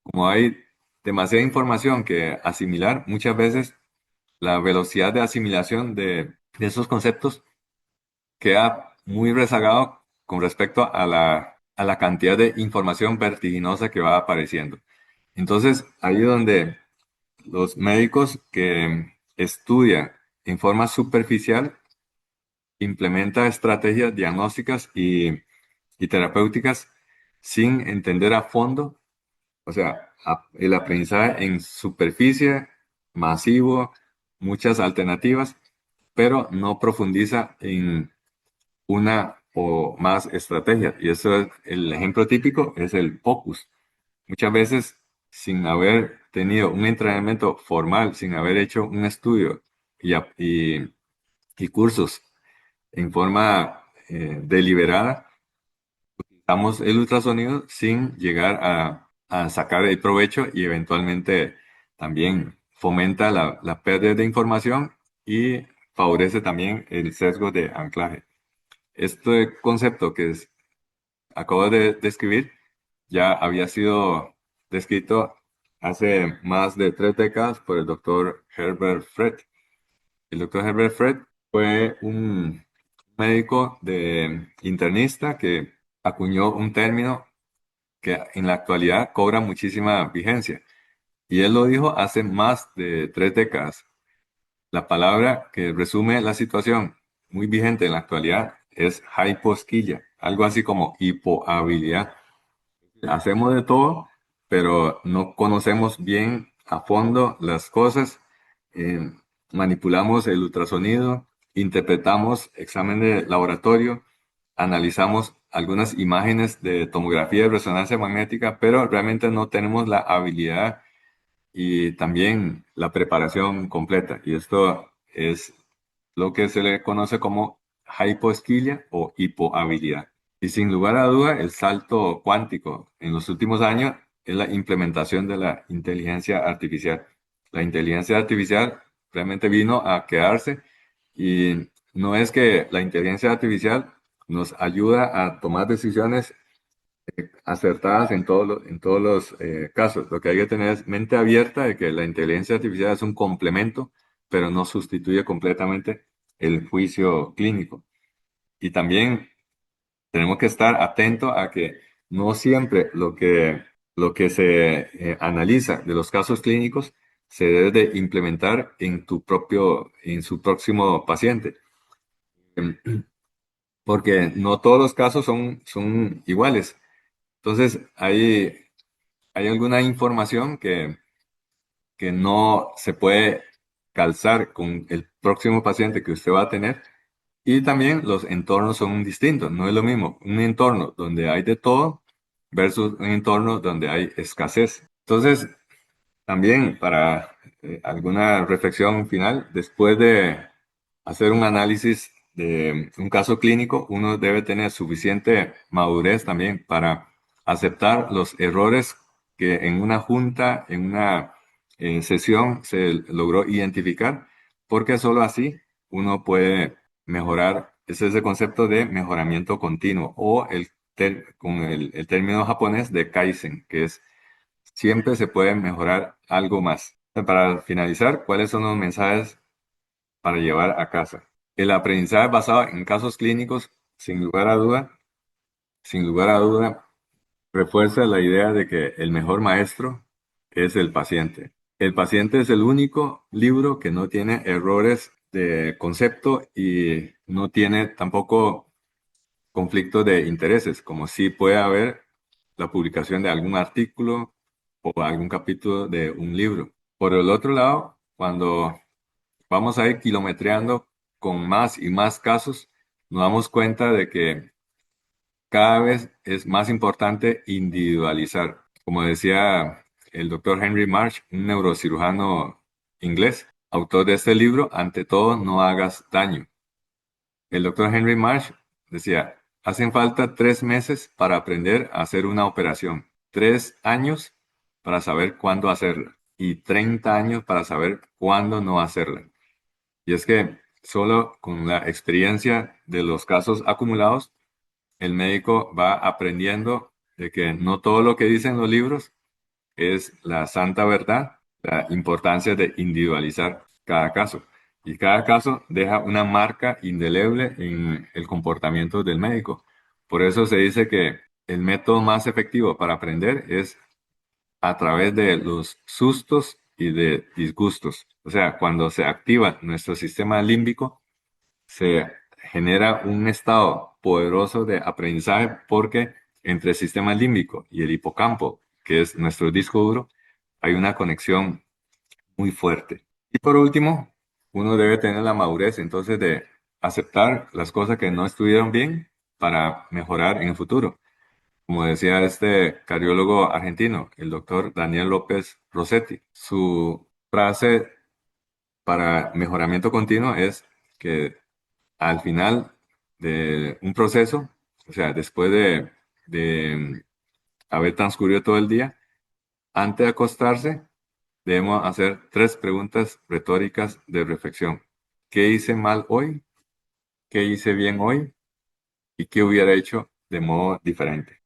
Como hay demasiada información que asimilar, muchas veces la velocidad de asimilación de esos conceptos queda muy rezagado con respecto a la cantidad de información vertiginosa que va apareciendo. Entonces, ahí es donde los médicos que estudian en forma superficial implementan estrategias diagnósticas y terapéuticas sin entender a fondo, o sea, el aprendizaje en superficie, masivo, muchas alternativas, pero no profundiza en una o más estrategias. Y eso es el ejemplo típico, es el focus. Muchas veces, sin haber tenido un entrenamiento formal, sin haber hecho un estudio y cursos en forma deliberada, damos el ultrasonido sin llegar a sacar el provecho y eventualmente también fomenta la pérdida de información y favorece también el sesgo de anclaje. Este concepto acabo de describir ya había sido descrito hace más de 3 décadas por el doctor Herbert Fred. El doctor Herbert Fred fue un médico internista que acuñó un término que en la actualidad cobra muchísima vigencia. Y él lo dijo hace más de 3 décadas. La palabra que resume la situación muy vigente en la actualidad es hyposquilia, algo así como hipohabilidad. Hacemos de todo, pero no conocemos bien a fondo las cosas. eh, Manipulamos el ultrasonido, interpretamos examen de laboratorio, analizamos algunas imágenes de tomografía de resonancia magnética, pero realmente no tenemos la habilidad y también la preparación completa. Y esto es lo que se le conoce como hypoesquilia o hipohabilidad. Y sin lugar a duda, el salto cuántico en los últimos años es la implementación de la inteligencia artificial. La inteligencia artificial realmente vino a quedarse y no es que la inteligencia artificial nos ayuda a tomar decisiones acertadas en todos los casos. Lo que hay que tener es mente abierta de que la inteligencia artificial es un complemento, pero no sustituye completamente el juicio clínico. Y también tenemos que estar atentos a que no siempre lo que se analiza de los casos clínicos se debe de implementar en en su próximo paciente. Em, Porque no todos los casos son iguales. Entonces, hay alguna información que no se puede calzar con el próximo paciente que usted va a tener. Y también los entornos son distintos. No es lo mismo un entorno donde hay de todo versus un entorno donde hay escasez. Entonces, también para alguna reflexión final, después de hacer un análisis de un caso clínico, uno debe tener suficiente madurez también para aceptar los errores que en una junta, en una sesión se logró identificar, porque solo así uno puede mejorar. Ese es el concepto de mejoramiento continuo o con el término japonés de Kaizen, que es siempre se puede mejorar algo más. Para finalizar, ¿cuáles son los mensajes para llevar a casa? El aprendizaje basado en casos clínicos, sin lugar a duda, sin lugar a duda, refuerza la idea de que el mejor maestro es el paciente. El paciente es el único libro que no tiene errores de concepto y no tiene tampoco conflicto de intereses, como sí puede haber la publicación de algún artículo o algún capítulo de un libro. Por el otro lado, cuando vamos a ir kilometreando con más y más casos, nos damos cuenta de que cada vez es más importante individualizar. Como decía el doctor Henry Marsh, un neurocirujano inglés, autor de este libro, ante todo, no hagas daño. El doctor Henry Marsh decía, hacen falta 3 meses para aprender a hacer una operación. 3 años para saber cuándo hacerla y 30 años para saber cuándo no hacerla. Y es que solo con la experiencia de los casos acumulados, el médico va aprendiendo de que no todo lo que dicen los libros es la santa verdad, la importancia de individualizar cada caso. Y cada caso deja una marca indeleble en el comportamiento del médico. Por eso se dice que el método más efectivo para aprender es a través de los sustos y de disgustos. O sea, cuando se activa nuestro sistema límbico, se genera un estado poderoso de aprendizaje porque entre el sistema límbico y el hipocampo, que es nuestro disco duro, hay una conexión muy fuerte. Y por último, uno debe tener la madurez entonces de aceptar las cosas que no estuvieron bien para mejorar en el futuro. Como decía este cardiólogo argentino, el doctor Daniel López Rossetti, su frase para mejoramiento continuo es que al final de un proceso, o sea, después de haber transcurrido todo el día, antes de acostarse, debemos hacer 3 preguntas retóricas de reflexión. ¿Qué hice mal hoy? ¿Qué hice bien hoy? ¿Y qué hubiera hecho de modo diferente?